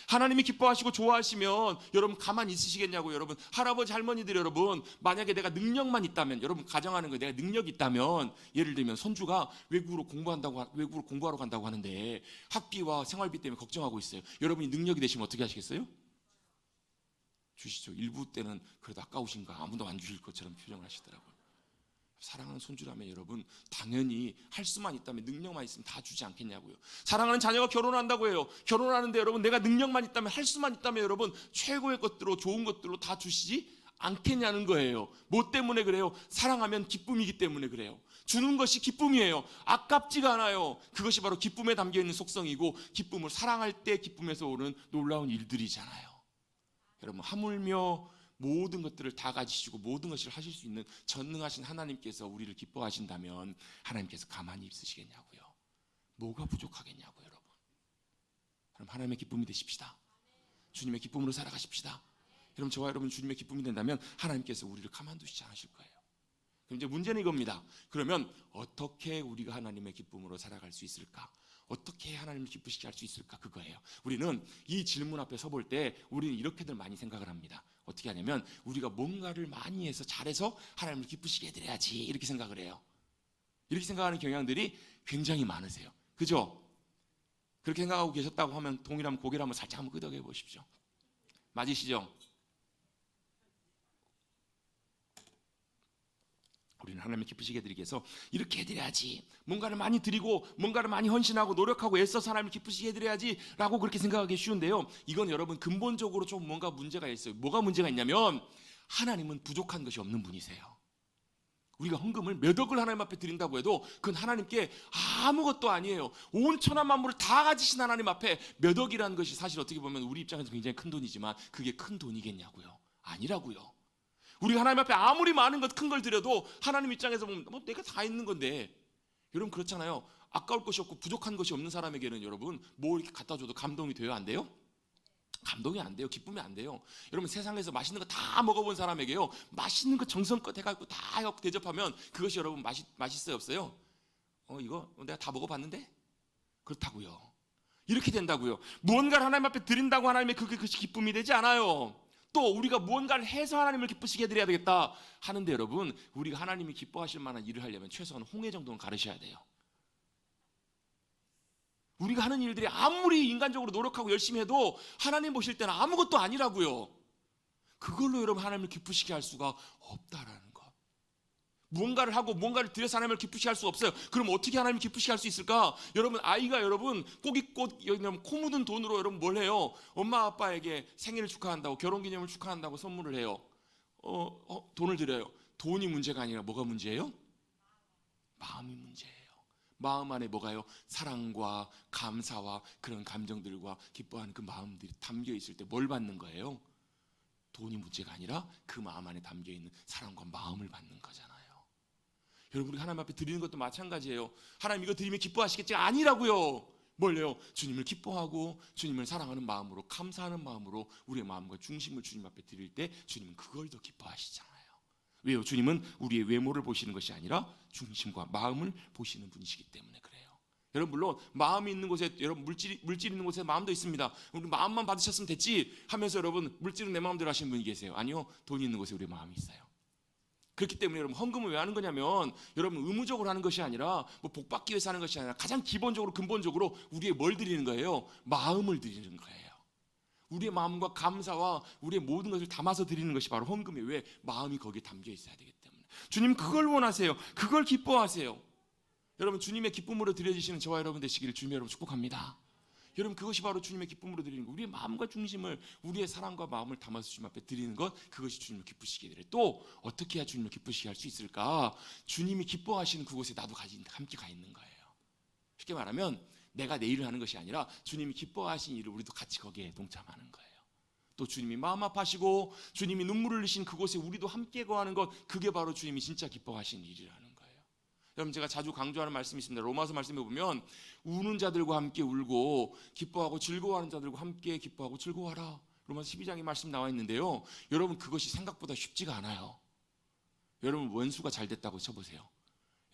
하나님이 기뻐하시고 좋아하시면 여러분 가만히 있으시겠냐고요. 여러분 할아버지 할머니들 여러분 만약에 내가 능력만 있다면 여러분 가정하는 거예요. 내가 능력이 있다면 예를 들면 손주가 외국으로 공부하러 간다고 하는데 학비와 생활비 때문에 걱정하고 있어요. 여러분이 능력이 되시면 어떻게 하시겠어요? 주시죠. 일부 때는 그래도 아까우신가 아무도 안 주실 것처럼 표정을 하시더라고요. 사랑하는 손주라면 여러분 당연히 할 수만 있다면 능력만 있으면 다 주지 않겠냐고요. 사랑하는 자녀가 결혼한다고 해요. 결혼하는데 여러분 내가 능력만 있다면 할 수만 있다면 여러분 최고의 것들로 좋은 것들로 다 주시지 않겠냐는 거예요. 뭐 때문에 그래요? 사랑하면 기쁨이기 때문에 그래요. 주는 것이 기쁨이에요. 아깝지가 않아요. 그것이 바로 기쁨에 담겨있는 속성이고 기쁨을 사랑할 때 기쁨에서 오는 놀라운 일들이잖아요. 여러분 하물며 모든 것들을 다 가지시고 모든 것을 하실 수 있는 전능하신 하나님께서 우리를 기뻐하신다면 하나님께서 가만히 있으시겠냐고요. 뭐가 부족하겠냐고요. 여러분 그럼 하나님의 기쁨이 되십시다. 주님의 기쁨으로 살아가십시다. 여러분 저와 여러분 주님의 기쁨이 된다면 하나님께서 우리를 가만두시지 않으실 거예요. 그럼 이제 문제는 이겁니다. 그러면 어떻게 우리가 하나님의 기쁨으로 살아갈 수 있을까? 어떻게 하나님을 기쁘시게 할 수 있을까? 그거예요. 우리는 이 질문 앞에 서볼 때 우리는 이렇게들 많이 생각을 합니다. 어떻게 하냐면 우리가 뭔가를 많이 해서 잘해서 하나님을 기쁘시게 해드려야지 이렇게 생각을 해요. 이렇게 생각하는 경향들이 굉장히 많으세요. 그죠? 그렇게 생각하고 계셨다고 하면 동일하면 고개를 한번 살짝 한번 끄덕여 보십시오. 맞으시죠? 우리는 하나님을 기쁘시게 해드리기 위해서 이렇게 해드려야지, 뭔가를 많이 드리고 뭔가를 많이 헌신하고 노력하고 애써서 하나님을 기쁘시게 해드려야지 라고 그렇게 생각하기 쉬운데요, 이건 여러분 근본적으로 좀 뭔가 문제가 있어요. 뭐가 문제가 있냐면 하나님은 부족한 것이 없는 분이세요. 우리가 헌금을 몇 억을 하나님 앞에 드린다고 해도 그건 하나님께 아무것도 아니에요. 온 천하 만물을 다 가지신 하나님 앞에 몇 억이라는 것이 사실 어떻게 보면 우리 입장에서 굉장히 큰 돈이지만 그게 큰 돈이겠냐고요? 아니라고요. 우리가 하나님 앞에 아무리 많은 것 큰 걸 드려도 하나님 입장에서 보면 뭐 내가 다 있는 건데, 여러분 그렇잖아요. 아까울 것이 없고 부족한 것이 없는 사람에게는 여러분 뭐 이렇게 갖다 줘도 감동이 돼요? 안 돼요? 감동이 안 돼요. 기쁨이 안 돼요. 여러분 세상에서 맛있는 거 다 먹어본 사람에게요, 맛있는 거 정성껏 해갖고 다 해갖고 대접하면 그것이 여러분 맛있어요? 없어요? 이거 내가 다 먹어봤는데? 그렇다고요. 이렇게 된다고요. 무언가를 하나님 앞에 드린다고 하나님의 그것이 기쁨이 되지 않아요. 또 우리가 무언가를 해서 하나님을 기쁘시게 해드려야 되겠다 하는데, 여러분 우리가 하나님이 기뻐하실 만한 일을 하려면 최소한 홍해 정도는 가르셔야 돼요. 우리가 하는 일들이 아무리 인간적으로 노력하고 열심히 해도 하나님 보실 때는 아무것도 아니라고요. 그걸로 여러분 하나님을 기쁘시게 할 수가 없다라는 것. 무언가를 하고 무언가를 드려서 하나님을 기쁘시게 할 수 없어요. 그럼 어떻게 하나님을 기쁘시게 할 수 있을까? 여러분 아이가 여러분 꼬깃꽃 코 묻은 돈으로 여러분 뭘 해요? 엄마 아빠에게 생일을 축하한다고, 결혼기념을 축하한다고 선물을 해요. 돈을 드려요. 돈이 문제가 아니라 뭐가 문제예요? 마음이 문제예요. 마음 안에 뭐가요? 사랑과 감사와 그런 감정들과 기뻐하는 그 마음들이 담겨 있을 때 뭘 받는 거예요? 돈이 문제가 아니라 그 마음 안에 담겨 있는 사랑과 마음을 받는 거잖아요. 여러분 우리 하나님 앞에 드리는 것도 마찬가지예요. 하나님 이거 드리면 기뻐하시겠지? 아니라고요. 뭘요? 주님을 기뻐하고 주님을 사랑하는 마음으로, 감사하는 마음으로 우리의 마음과 중심을 주님 앞에 드릴 때 주님은 그걸 더 기뻐하시잖아요. 왜요? 주님은 우리의 외모를 보시는 것이 아니라 중심과 마음을 보시는 분이시기 때문에 그래요. 여러분 물론 마음이 있는 곳에, 여러분 물질 있는 곳에 마음도 있습니다. 우리 마음만 받으셨으면 됐지 하면서 여러분 물질은 내 마음대로 하시는 분이 계세요. 아니요, 돈이 있는 곳에 우리 마음이 있어요. 그렇기 때문에 여러분 헌금을 왜 하는 거냐면 여러분 의무적으로 하는 것이 아니라 뭐 복 받기 위해서 하는 것이 아니라 가장 기본적으로 근본적으로 우리의 뭘 드리는 거예요? 마음을 드리는 거예요. 우리의 마음과 감사와 우리의 모든 것을 담아서 드리는 것이 바로 헌금이에요. 왜? 마음이 거기에 담겨 있어야 되기 때문에. 주님 그걸 원하세요. 그걸 기뻐하세요. 여러분 주님의 기쁨으로 드려지시는 저와 여러분 되시기를 주님 여러분 축복합니다. 여러분 그것이 바로 주님의 기쁨으로 드리는 것, 우리의 마음과 중심을, 우리의 사랑과 마음을 담아서 주님 앞에 드리는 것, 그것이 주님을 기쁘시게 해드려요. 또 어떻게 해야 주님을 기쁘시게 할 수 있을까? 주님이 기뻐하시는 그곳에 나도 함께 가 있는 거예요. 쉽게 말하면 내가 내 일을 하는 것이 아니라 주님이 기뻐하신 일을 우리도 같이 거기에 동참하는 거예요. 또 주님이 마음 아파하시고 주님이 눈물을 흘리신 그곳에 우리도 함께 거하는 것, 그게 바로 주님이 진짜 기뻐하신 일이라는 거예요. 여러분 제가 자주 강조하는 말씀이 있습니다. 로마서 말씀에 보면 우는 자들과 함께 울고 기뻐하고 즐거워하는 자들과 함께 기뻐하고 즐거워하라 로마서 12장의 말씀 나와 있는데요. 여러분 그것이 생각보다 쉽지가 않아요. 여러분 원수가 잘 됐다고 쳐보세요.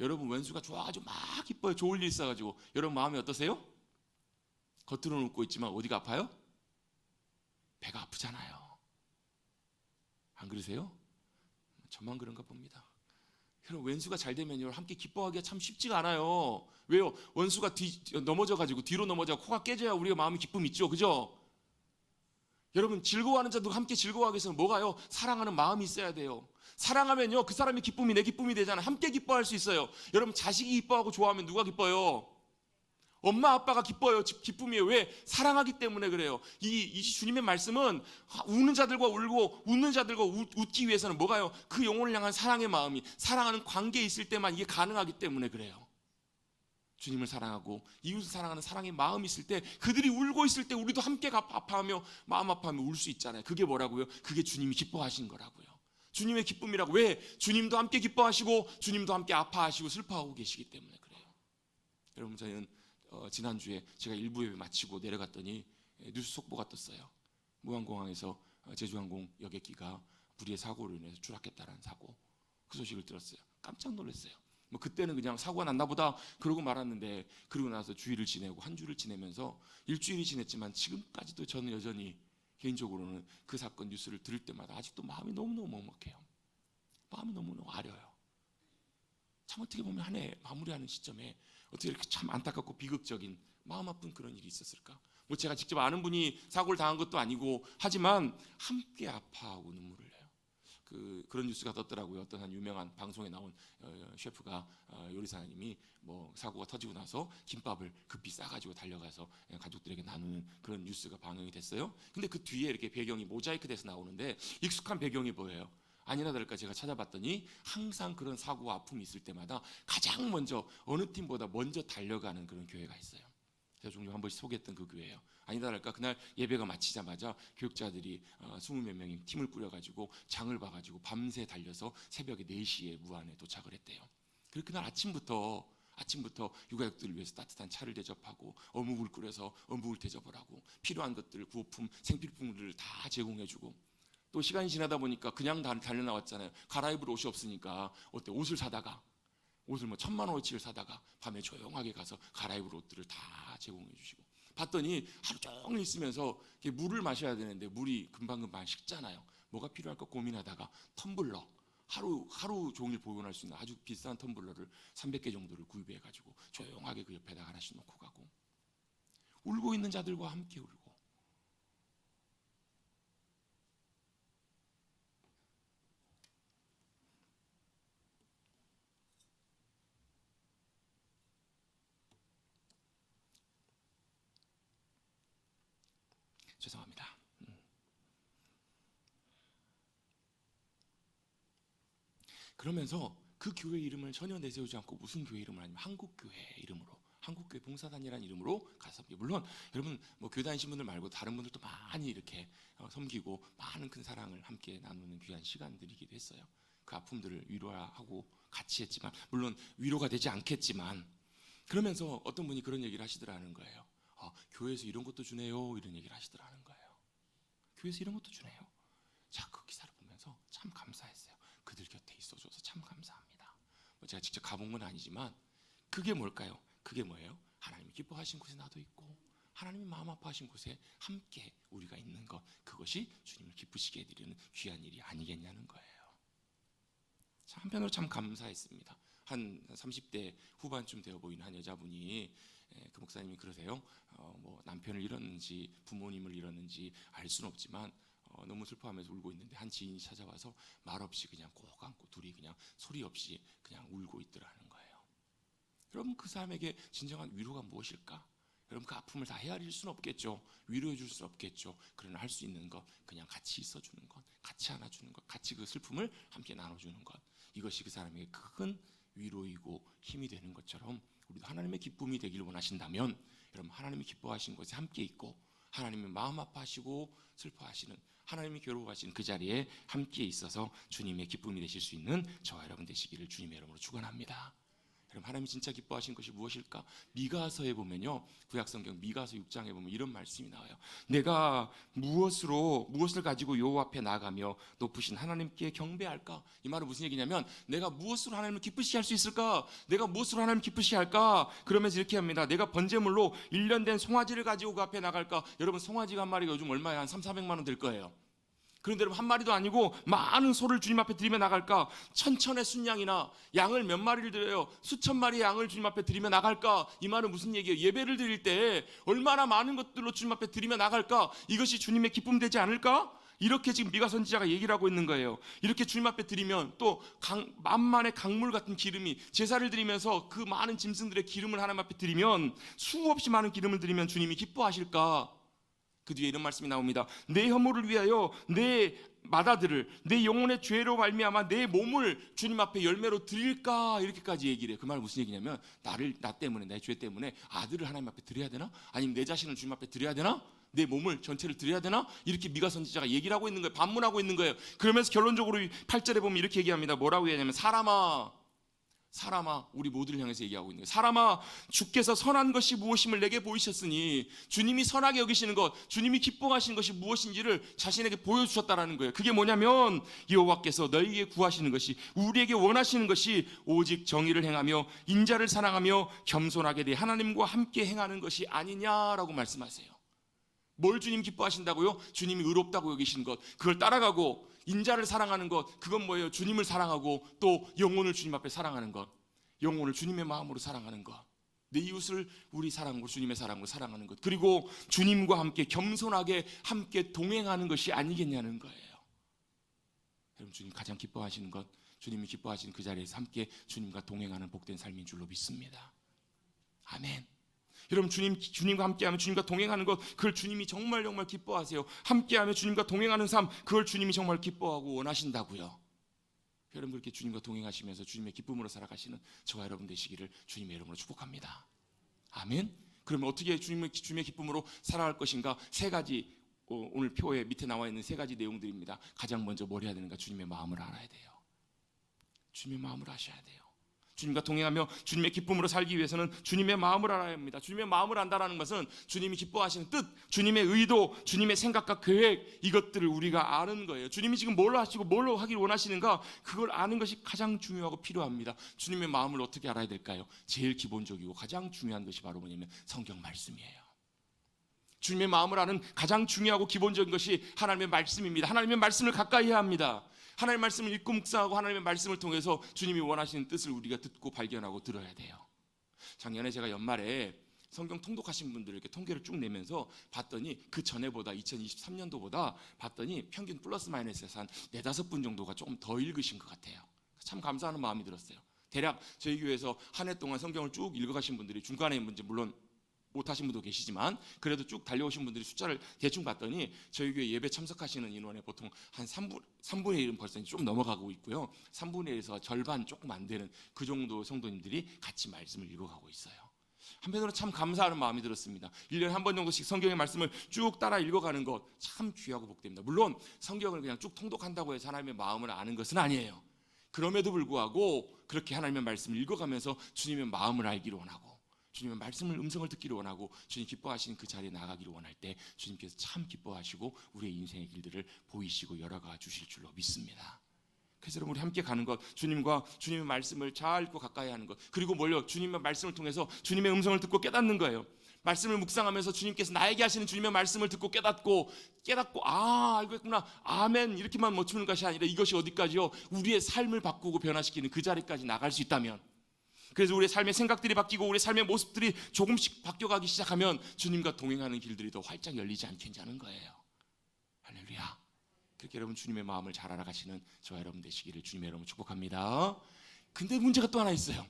여러분 원수가 좋아가지고 막 기뻐요. 좋을 일 있어가지고 여러분 마음이 어떠세요? 겉으로는 웃고 있지만 어디가 아파요? 배가 아프잖아요. 안 그러세요? 저만 그런가 봅니다. 여러분 원수가 잘 되면요 함께 기뻐하기가 참 쉽지가 않아요. 왜요? 원수가 넘어져가지고 뒤로 넘어져 코가 깨져야 우리가 마음이 기쁨이 있죠. 그죠? 여러분 즐거워하는 자도 함께 즐거워하기 위해서는 뭐가요? 사랑하는 마음이 있어야 돼요. 사랑하면요 그 사람의 기쁨이 내 기쁨이 되잖아요. 함께 기뻐할 수 있어요. 여러분 자식이 기뻐하고 좋아하면 누가 기뻐요? 엄마 아빠가 기뻐요. 기쁨이에요. 왜? 사랑하기 때문에 그래요. 이 주님의 말씀은 우는 자들과 울고 웃는 자들과 웃기 위해서는 뭐가요? 그 영혼을 향한 사랑의 마음이, 사랑하는 관계에 있을 때만 이게 가능하기 때문에 그래요. 주님을 사랑하고 이웃을 사랑하는 사랑의 마음이 있을 때, 그들이 울고 있을 때 우리도 함께 아파하며 마음 아파하며 울 수 있잖아요. 그게 뭐라고요? 그게 주님이 기뻐하신 거라고요. 주님의 기쁨이라고. 왜? 주님도 함께 기뻐하시고 주님도 함께 아파하시고 슬퍼하고 계시기 때문에 그래요. 여러분 저희는 지난주에 제가 일부 예배 마치고 내려갔더니 뉴스 속보가 떴어요. 무안공항에서 제주항공 여객기가 불의의 사고로 인해서 추락했다는 사고. 그 소식을 들었어요. 깜짝 놀랐어요. 뭐 그때는 그냥 사고가 났나 보다 그러고 말았는데, 그러고 나서 주일을 지내고 한 주를 지내면서 일주일이 지냈지만 지금까지도 저는 여전히 개인적으로는 그 사건 뉴스를 들을 때마다 아직도 마음이 너무너무 먹먹해요. 마음이 너무너무 아려요. 참 어떻게 보면 한 해 마무리하는 시점에 어떻게 이렇게 참 안타깝고 비극적인 마음 아픈 그런 일이 있었을까? 뭐 제가 직접 아는 분이 사고를 당한 것도 아니고 하지만 함께 아파하고 눈물을 내요. 그런 뉴스가 떴더라고요. 어떤 한 유명한 방송에 나온 셰프가 요리사님이 뭐 사고가 터지고 나서 김밥을 급히 싸가지고 달려가서 가족들에게 나누는 그런 뉴스가 방영이 됐어요. 근데 그 뒤에 이렇게 배경이 모자이크 돼서 나오는데 익숙한 배경이 보여요. 아니나 다를까 제가 찾아봤더니 항상 그런 사고와 아픔이 있을 때마다 가장 먼저 어느 팀보다 먼저 달려가는 그런 교회가 있어요. 제가 종종 한 번씩 소개했던 그 교회예요. 아니나 다를까 그날 예배가 마치자마자 교육자들이 20몇 명이 팀을 꾸려가지고 장을 봐가지고 밤새 달려서 새벽에 4시에 무안에 도착을 했대요. 그리고 그날 아침부터 유가족들을 위해서 따뜻한 차를 대접하고 어묵을 끓여서 어묵을 대접을 하고 필요한 것들, 구호품, 생필품들을 다 제공해주고, 또 시간이 지나다 보니까 그냥 달려 나왔잖아요. 갈아입을 옷이 없으니까 어때? 옷을 사다가 옷을 뭐 1,000만 원어치를 사다가 밤에 조용하게 가서 갈아입을 옷들을 다 제공해 주시고, 봤더니 하루 종일 있으면서 물을 마셔야 되는데 물이 금방금방 식잖아요. 뭐가 필요할까 고민하다가 텀블러, 하루 종일 보존할 수 있는 아주 비싼 텀블러를 300개 정도를 구입해 가지고 조용하게 그 옆에다 하나씩 놓고 가고, 울고 있는 자들과 함께 울고. 죄송합니다. 그러면서 그 교회 이름을 전혀 내세우지 않고 무슨 교회 이름을 하냐면 한국교회 이름으로, 한국교회 봉사단이라는 이름으로 가서, 물론 여러분 뭐 교회 다니신 분들 말고 다른 분들도 많이 이렇게 섬기고 많은 큰 사랑을 함께 나누는 귀한 시간들이기도 했어요. 그 아픔들을 위로하고 같이 했지만, 물론 위로가 되지 않겠지만, 그러면서 어떤 분이 그런 얘기를 하시더라는 거예요. 교회에서 이런 것도 주네요, 이런 얘기를 하시더라는 거예요. 교회에서 이런 것도 주네요. 자, 그 기사를 보면서 참 감사했어요. 그들 곁에 있어줘서 참 감사합니다. 뭐 제가 직접 가본 건 아니지만 그게 뭘까요? 그게 뭐예요? 하나님이 기뻐하신 곳에 나도 있고 하나님이 마음 아파하신 곳에 함께 우리가 있는 것, 그것이 주님을 기쁘시게 해드리는 귀한 일이 아니겠냐는 거예요. 한편으로 참 감사했습니다. 한 30대 후반쯤 되어 보이는 한 여자분이, 그 목사님이 그러세요. 뭐 남편을 잃었는지 부모님을 잃었는지 알 수는 없지만 너무 슬퍼하면서 울고 있는데 한 지인이 찾아와서 말없이 그냥 꼭 안고 둘이 그냥 소리 없이 그냥 울고 있더라는 거예요. 여러분 그 사람에게 진정한 위로가 무엇일까? 여러분 그 아픔을 다 헤아릴 수는 없겠죠. 위로해 줄 수 없겠죠. 그러나 할 수 있는 것, 그냥 같이 있어주는 것, 같이 안아주는 것, 같이 그 슬픔을 함께 나눠주는 것, 이것이 그 사람에게 큰 위로이고 힘이 되는 것처럼 우리도 하나님의 기쁨이 되길 원하신다면, 여러분 하나님이 기뻐하신 곳에 함께 있고 하나님이 마음 아파하시고 슬퍼하시는, 하나님이 괴로워하시는 그 자리에 함께 있어서 주님의 기쁨이 되실 수 있는 저와 여러분 되시기를 주님의 이름으로 축원합니다. 그럼 하나님이 진짜 기뻐하신 것이 무엇일까? 미가서에 보면요, 구약성경 미가서 6장에 보면 이런 말씀이 나와요. 내가 무엇을 가지고 여호와 앞에 나가며 높으신 하나님께 경배할까? 이 말은 무슨 얘기냐면 내가 무엇으로 하나님을 기쁘시게 할 수 있을까? 내가 무엇으로 하나님을 기쁘시게 할까? 그러면서 이렇게 합니다. 내가 번제물로 1년 된 송아지를 가지고 그 앞에 나갈까? 여러분, 송아지가 한 마리가 요즘 얼마야? 한 3,400만 원 될 거예요. 그런데 여러분, 한 마리도 아니고 많은 소를 주님 앞에 드리며 나갈까? 천천의 순양이나 양을 몇 마리를 드려요? 수천 마리의 양을 주님 앞에 드리며 나갈까? 이 말은 무슨 얘기예요? 예배를 드릴 때 얼마나 많은 것들로 주님 앞에 드리며 나갈까? 이것이 주님의 기쁨 되지 않을까? 이렇게 지금 미가 선지자가 얘기를 하고 있는 거예요. 이렇게 주님 앞에 드리면 또 만만의 강물 같은 기름이, 제사를 드리면서 그 많은 짐승들의 기름을 하나님 앞에 드리면, 수없이 많은 기름을 드리면 주님이 기뻐하실까? 그 뒤에 이런 말씀이 나옵니다. 내 혐오를 위하여 내 맏아들을, 내 영혼의 죄로 말미암아 내 몸을 주님 앞에 열매로 드릴까? 이렇게까지 얘기를 해요. 그 말은 무슨 얘기냐면 나 때문에, 내 죄 때문에 아들을 하나님 앞에 드려야 되나? 아니면 내 자신을 주님 앞에 드려야 되나? 내 몸을 전체를 드려야 되나? 이렇게 미가 선지자가 얘기를 하고 있는 거예요. 반문하고 있는 거예요. 그러면서 결론적으로 8절에 보면 이렇게 얘기합니다. 뭐라고 얘기하냐면 사람아, 우리 모두를 향해서 얘기하고 있는 거예요. 사람아, 주께서 선한 것이 무엇임을 내게 보이셨으니, 주님이 선하게 여기시는 것, 주님이 기뻐하시는 것이 무엇인지를 자신에게 보여주셨다라는 거예요. 그게 뭐냐면 여호와께서 너희에게 구하시는 것이, 우리에게 원하시는 것이 오직 정의를 행하며 인자를 사랑하며 겸손하게 내 하나님과 함께 행하는 것이 아니냐라고 말씀하세요. 뭘 주님 기뻐하신다고요? 주님이 의롭다고 여기시는 것, 그걸 따라가고 인자를 사랑하는 것, 그건 뭐예요? 주님을 사랑하고 또 영혼을 주님 앞에 사랑하는 것, 영혼을 주님의 마음으로 사랑하는 것, 내 이웃을 우리 사랑으로, 주님의 사랑으로 사랑하는 것, 그리고 주님과 함께 겸손하게 함께 동행하는 것이 아니겠냐는 거예요. 여러분, 주님 가장 기뻐하시는 것, 주님이 기뻐하시는 그 자리에서 함께 주님과 동행하는 복된 삶인 줄로 믿습니다. 아멘. 여러분, 주님과 함께하면, 주님과 동행하는 것, 그걸 주님이 정말 기뻐하세요. 함께하면 주님과 동행하는 삶, 그걸 주님이 정말 기뻐하고 원하신다고요. 여러분, 그렇게 주님과 동행하시면서 주님의 기쁨으로 살아가시는 저와 여러분 되시기를 주님의 이름으로 축복합니다. 아멘. 그러면 어떻게 주님의 기쁨으로 살아갈 것인가? 세 가지, 오늘 표에 밑에 나와 있는 세 가지 내용들입니다. 가장 먼저 뭘 해야 되는가? 주님의 마음을 알아야 돼요. 주님의 마음을 아셔야 돼요. 주님과 동행하며 주님의 기쁨으로 살기 위해서는 주님의 마음을 알아야 합니다. 주님의 마음을 안다라는 것은 주님이 기뻐하시는 뜻, 주님의 의도, 주님의 생각과 계획, 이것들을 우리가 아는 거예요. 주님이 지금 뭘 하시고 뭘 하기를 원하시는가, 그걸 아는 것이 가장 중요하고 필요합니다. 주님의 마음을 어떻게 알아야 될까요? 제일 기본적이고 가장 중요한 것이 바로 뭐냐면 성경 말씀이에요. 주님의 마음을 아는 가장 중요하고 기본적인 것이 하나님의 말씀입니다. 하나님의 말씀을 가까이 해야 합니다. 하나님의 말씀을 읽고 묵상하고 하나님의 말씀을 통해서 주님이 원하시는 뜻을 우리가 듣고 발견하고 들어야 돼요. 작년에 제가 연말에 성경 통독하신 분들에게 통계를 쭉 내면서 봤더니 그 전에보다 2023년도보다 봤더니 평균 플러스 마이너스에서 한 4-5분 정도가 조금 더 읽으신 것 같아요. 참 감사하는 마음이 들었어요. 대략 저희 교회에서 한 해 동안 성경을 쭉 읽어가신 분들이, 중간에 물론 못하신 분도 계시지만 그래도 쭉 달려오신 분들이 숫자를 대충 봤더니 저희 교회 예배 참석하시는 인원의 보통 한 3분의 1은 벌써 좀 넘어가고 있고요. 3분의 1에서 절반 조금 안 되는 그 정도 성도님들이 같이 말씀을 읽어가고 있어요. 한편으로 참 감사하는 마음이 들었습니다. 1년에 한 번 정도씩 성경의 말씀을 쭉 따라 읽어가는 것 참 귀하고 복됩니다. 물론 성경을 그냥 쭉 통독한다고 해서 하나님의 마음을 아는 것은 아니에요. 그럼에도 불구하고 그렇게 하나님의 말씀을 읽어가면서 주님의 마음을 알기를 원하고, 주님의 말씀을, 음성을 듣기를 원하고, 주님 기뻐하시는 그 자리에 나가기를 원할 때 주님께서 참 기뻐하시고 우리의 인생의 길들을 보이시고 열어가 주실 줄로 믿습니다. 그래서 여러분, 우리 함께 가는 것, 주님과 주님의 말씀을 잘 읽고 가까이 하는 것, 그리고 뭘요? 주님의 말씀을 통해서 주님의 음성을 듣고 깨닫는 거예요. 말씀을 묵상하면서 주님께서 나에게 하시는 주님의 말씀을 듣고 깨닫고 알고 있구나, 아멘, 이렇게만 멈추는 것이 아니라 이것이 어디까지요? 우리의 삶을 바꾸고 변화시키는 그 자리까지 나갈 수 있다면, 그래서 우리의 삶의 생각들이 바뀌고 우리의 삶의 모습들이 조금씩 바뀌어가기 시작하면 주님과 동행하는 길들이 더 활짝 열리지 않겠냐는 거예요. 할렐루야. 그렇게 여러분, 주님의 마음을 잘 알아가시는 저와 여러분 되시기를 주님의 이름으로 축복합니다. 근데 문제가 또 하나 있어요.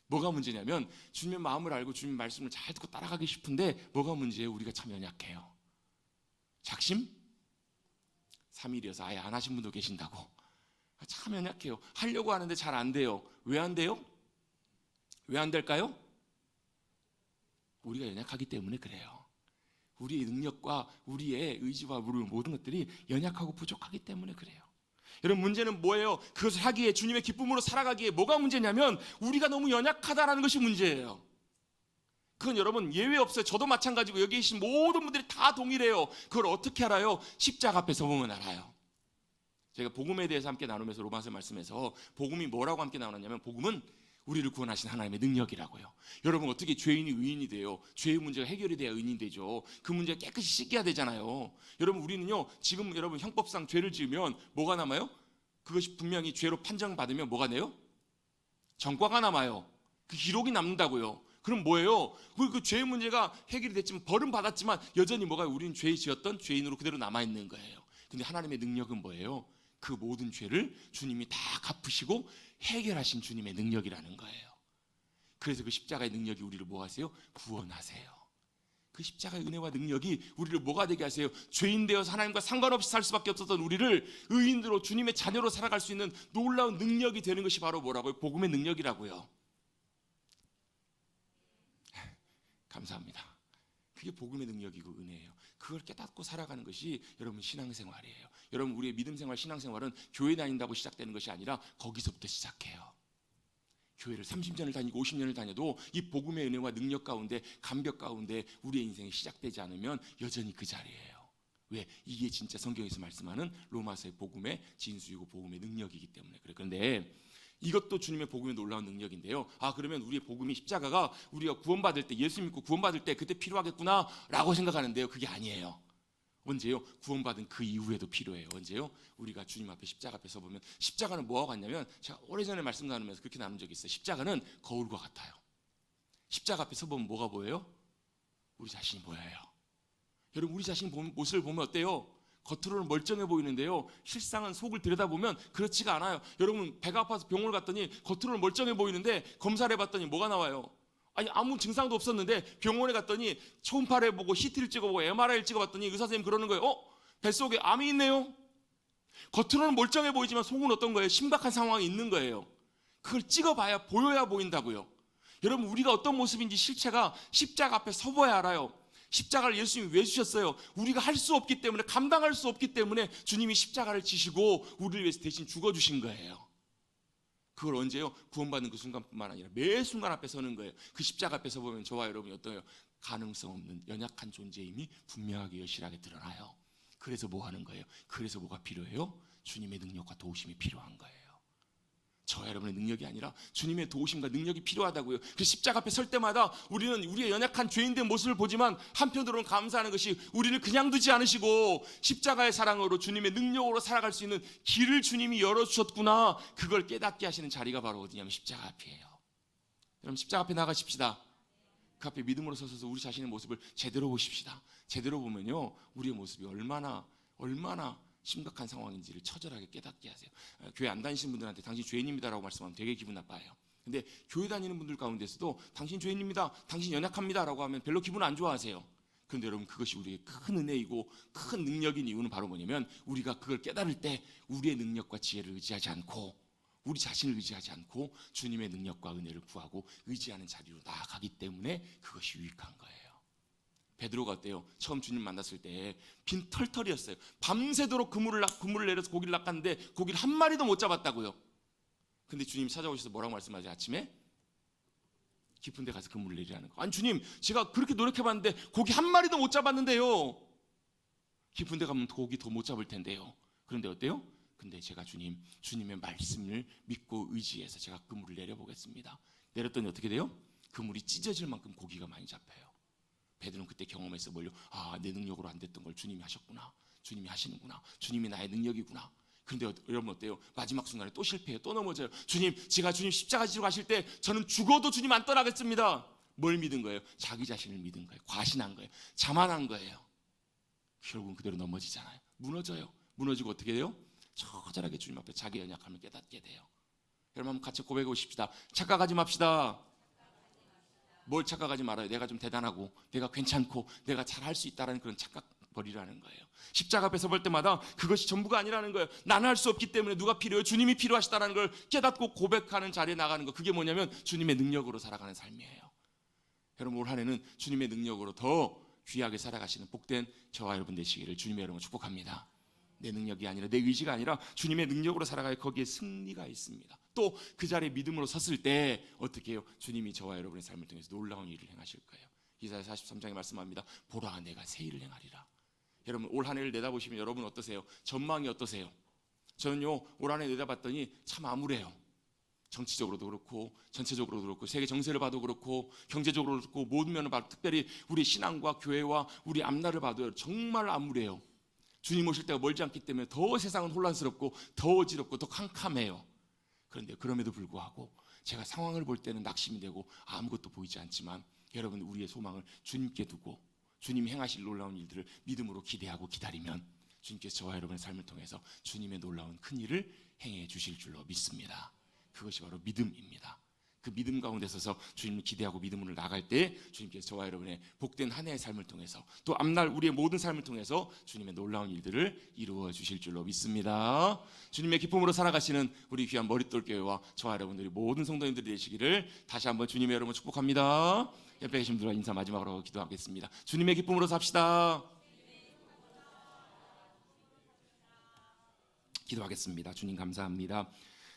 뭐가 문제냐면, 주님의 마음을 알고 주님의 말씀을 잘 듣고 따라가기 싶은데 뭐가 문제예요? 우리가 참 연약해요. 작심? 3일이어서 아예 안 하신 분도 계신다고. 참 연약해요. 하려고 하는데 잘 안 돼요. 왜 안 돼요? 왜 안 될까요? 우리가 연약하기 때문에 그래요. 우리의 능력과 우리의 의지와 우리 모든 것들이 연약하고 부족하기 때문에 그래요. 여러분, 문제는 뭐예요? 그것을 하기에, 주님의 기쁨으로 살아가기에 뭐가 문제냐면 우리가 너무 연약하다라는 것이 문제예요. 그건 여러분 예외 없어요. 저도 마찬가지고 여기 계신 모든 분들이 다 동일해요. 그걸 어떻게 알아요? 십자가 앞에 서보면 알아요. 제가 복음에 대해서 함께 나누면서 로마서 말씀에서 복음이 뭐라고 함께 나누냐면, 복음은 우리를 구원하신 하나님의 능력이라고요. 여러분, 어떻게 죄인이 의인이 돼요? 죄의 문제가 해결이 돼야 의인이 되죠. 그 문제가 깨끗이 씻겨야 되잖아요. 여러분, 우리는요, 지금 여러분 형법상 죄를 지으면 뭐가 남아요? 그것이 분명히 죄로 판정받으면 뭐가 돼요? 전과가 남아요. 그 기록이 남는다고요. 그럼 뭐예요? 그 죄의 문제가 해결이 됐지만, 벌은 받았지만 여전히 뭐가, 우리는 죄 지었던 죄인으로 그대로 남아있는 거예요. 근데 하나님의 능력은 뭐예요? 그 모든 죄를 주님이 다 갚으시고 해결하신 주님의 능력이라는 거예요. 그래서 그 십자가의 능력이 우리를 뭐 하세요? 구원하세요. 그 십자가의 은혜와 능력이 우리를 뭐가 되게 하세요? 죄인 되어서 하나님과 상관없이 살 수밖에 없었던 우리를 의인으로, 주님의 자녀로 살아갈 수 있는 놀라운 능력이 되는 것이 바로 뭐라고요? 복음의 능력이라고요. 감사합니다. 그게 복음의 능력이고 은혜예요. 그걸 깨닫고 살아가는 것이 여러분 신앙생활이에요. 여러분, 우리의 믿음생활, 신앙생활은 교회 다닌다고 시작되는 것이 아니라 거기서부터 시작해요. 교회를 30년을 다니고 50년을 다녀도 이 복음의 은혜와 능력 가운데, 감격 가운데 우리의 인생이 시작되지 않으면 여전히 그 자리예요. 왜? 이게 진짜 성경에서 말씀하는 로마서의 복음의 진수이고 복음의 능력이기 때문에 그래요. 그런데 이것도 주님의 복음의 놀라운 능력인데요. 그러면 우리의 복음이, 십자가가 우리가 구원받을 때, 예수 믿고 구원받을 때 그때 필요하겠구나 라고 생각하는데요, 그게 아니에요. 언제요? 구원받은 그 이후에도 필요해요. 언제요? 우리가 주님 앞에, 십자가 앞에 서보면, 십자가는 뭐하고 같냐면, 제가 오래전에 말씀 나누면서 그렇게 나눈 적이 있어요. 십자가는 거울과 같아요. 십자가 앞에 서보면 뭐가 보여요? 우리 자신이 보여요. 여러분, 우리 자신 모습을 보면 어때요? 겉으로는 멀쩡해 보이는데요, 실상은 속을 들여다보면 그렇지가 않아요. 여러분, 배가 아파서 병원을 갔더니 겉으로는 멀쩡해 보이는데 검사를 해봤더니 뭐가 나와요? 아니, 아무 증상도 없었는데 병원에 갔더니 초음파를 해보고 CT를 찍어보고 MRI를 찍어봤더니 의사 선생님이 그러는 거예요. 뱃속에 암이 있네요. 겉으로는 멀쩡해 보이지만 속은 어떤 거예요? 심각한 상황이 있는 거예요. 그걸 찍어봐야, 보여야 보인다고요. 여러분, 우리가 어떤 모습인지 실체가 십자가 앞에 서봐야 알아요. 십자가를 예수님이 왜 주셨어요? 우리가 할 수 없기 때문에, 감당할 수 없기 때문에 주님이 십자가를 지시고 우리를 위해서 대신 죽어주신 거예요. 그걸 언제요? 구원받는 그 순간뿐만 아니라 매 순간 앞에 서는 거예요. 그 십자가 앞에 서 보면 저와 여러분이 어떠해요? 가능성 없는 연약한 존재임이 분명하게 여실하게 드러나요. 그래서 뭐 하는 거예요? 그래서 뭐가 필요해요? 주님의 능력과 도우심이 필요한 거예요. 저와 여러분의 능력이 아니라 주님의 도우심과 능력이 필요하다고요. 그 십자가 앞에 설 때마다 우리는 우리의 연약한 죄인된 모습을 보지만, 한편으로는 감사하는 것이 우리를 그냥 두지 않으시고 십자가의 사랑으로, 주님의 능력으로 살아갈 수 있는 길을 주님이 열어주셨구나, 그걸 깨닫게 하시는 자리가 바로 어디냐면 십자가 앞이에요. 여러분, 십자가 앞에 나가십시다. 그 앞에 믿음으로 서서 우리 자신의 모습을 제대로 보십시다. 제대로 보면요, 우리의 모습이 얼마나 심각한 상황인지를 처절하게 깨닫게 하세요. 교회 안 다니시는 분들한테 당신 죄인입니다라고 말씀하면 되게 기분 나빠요. 근데 교회 다니는 분들 가운데서도 당신 죄인입니다, 당신 연약합니다라고 하면 별로 기분 안 좋아하세요. 그런데 여러분, 그것이 우리에게 큰 은혜이고 큰 능력인 이유는 바로 뭐냐면, 우리가 그걸 깨달을 때 우리의 능력과 지혜를 의지하지 않고, 우리 자신을 의지하지 않고 주님의 능력과 은혜를 구하고 의지하는 자리로 나아가기 때문에 그것이 유익한 거예요. 베드로가 어때요? 처음 주님 만났을 때 빈 털털이었어요. 밤새도록 그물을 내려서 고기를 낚았는데 고기를 한 마리도 못 잡았다고요. 근데 주님 찾아오셔서 뭐라고 말씀하지? 아침에 깊은 데 가서 그물을 내리라는 거. 아니, 주님, 제가 그렇게 노력해봤는데 고기 한 마리도 못 잡았는데요. 깊은 데 가면 고기 더 못 잡을 텐데요. 그런데 어때요? 근데 제가 주님의 말씀을 믿고 의지해서 제가 그물을 내려보겠습니다. 내렸더니 어떻게 돼요? 그물이 찢어질 만큼 고기가 많이 잡혀요. 베드로는 그때 경험해서 뭘요? 내 능력으로 안 됐던 걸 주님이 하셨구나, 주님이 하시는구나, 주님이 나의 능력이구나. 그런데 여러분 어때요? 마지막 순간에 또 실패해요. 또 넘어져요. 제가 주님 십자가 지러 가실 때 저는 죽어도 주님 안 떠나겠습니다. 뭘 믿은 거예요? 자기 자신을 믿은 거예요. 과신한 거예요. 자만한 거예요. 결국은 그대로 넘어지잖아요. 무너져요. 무너지고 어떻게 돼요? 처절하게 주님 앞에 자기 연약함을 깨닫게 돼요. 여러분, 한번 같이 고백해 보십시다. 착각하지 맙시다. 뭘 착각하지 말아요. 내가 좀 대단하고, 내가 괜찮고, 내가 잘할 수 있다는 그런 착각 버리라는 거예요. 십자가 앞에 서볼 때마다 그것이 전부가 아니라는 거예요. 나는 할 수 없기 때문에 누가 필요해요? 주님이 필요하시다는 걸 깨닫고 고백하는 자리에 나가는 거. 그게 뭐냐면 주님의 능력으로 살아가는 삶이에요. 여러분, 올 한 해는 주님의 능력으로 더 귀하게 살아가시는 복된 저와 여러분 되시기를 주님의 이름으로 축복합니다. 내 능력이 아니라 내 의지가 아니라 주님의 능력으로 살아가야 거기에 승리가 있습니다. 또 그 자리에 믿음으로 섰을 때 어떻게 해요? 주님이 저와 여러분의 삶을 통해서 놀라운 일을 행하실 거예요. 이사야 43장에 말씀합니다. 보라 내가 새 일을 행하리라. 여러분 올 한 해를 내다보시면 여러분 어떠세요? 전망이 어떠세요? 저는요 올 한 해 내다봤더니 참 암울해요. 정치적으로도 그렇고 전체적으로도 그렇고 세계 정세를 봐도 그렇고 경제적으로도 그렇고 모든 면을 봐도 특별히 우리 신앙과 교회와 우리 앞날을 봐도 정말 암울해요. 주님 오실 때가 멀지 않기 때문에 더 세상은 혼란스럽고 더 어지럽고 더 캄캄해요. 그런데 그럼에도 불구하고 제가 상황을 볼 때는 낙심이 되고 아무것도 보이지 않지만 여러분 우리의 소망을 주님께 두고 주님이 행하실 놀라운 일들을 믿음으로 기대하고 기다리면 주님께서 저와 여러분의 삶을 통해서 주님의 놀라운 큰 일을 행해 주실 줄로 믿습니다. 그것이 바로 믿음입니다. 그 믿음 가운데 서서 주님을 기대하고 믿음으로 나갈 때 주님께서 저와 여러분의 복된 한 해의 삶을 통해서 또 앞날 우리의 모든 삶을 통해서 주님의 놀라운 일들을 이루어 주실 줄로 믿습니다. 주님의 기쁨으로 살아가시는 우리 귀한 머릿돌교회와 저와 여러분들이 모든 성도님들이 되시기를 다시 한번 주님의 여러분 축복합니다. 옆에 계신 분들과 인사 마지막으로 기도하겠습니다. 주님의 기쁨으로 삽시다. 기도하겠습니다. 주님 감사합니다.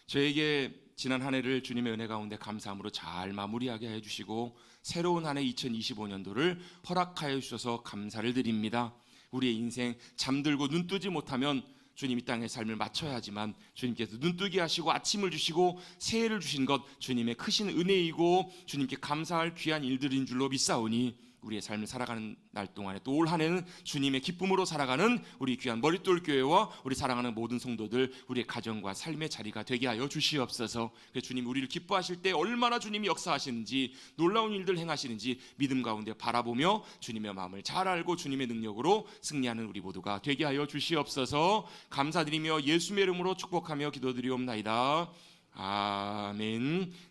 저에게 지난 한 해를 주님의 은혜 가운데 감사함으로 잘 마무리하게 해주시고 새로운 한 해 2025년도를 허락하여 주셔서 감사를 드립니다. 우리의 인생 잠들고 눈 뜨지 못하면 주님 이 땅의 삶을 마쳐야 하지만 주님께서 눈뜨게 하시고 아침을 주시고 새해를 주신 것 주님의 크신 은혜이고 주님께 감사할 귀한 일들인 줄로 믿사오니 우리의 삶을 살아가는 날 동안에 또 올 한 해는 주님의 기쁨으로 살아가는 우리 귀한 머릿돌 교회와 우리 사랑하는 모든 성도들 우리의 가정과 삶의 자리가 되게 하여 주시옵소서. 그래서 주님 우리를 기뻐하실 때 얼마나 주님이 역사하시는지 놀라운 일들 행하시는지 믿음 가운데 바라보며 주님의 마음을 잘 알고 주님의 능력으로 승리하는 우리 모두가 되게 하여 주시옵소서. 감사드리며 예수의 이름으로 축복하며 기도드리옵나이다. 아멘.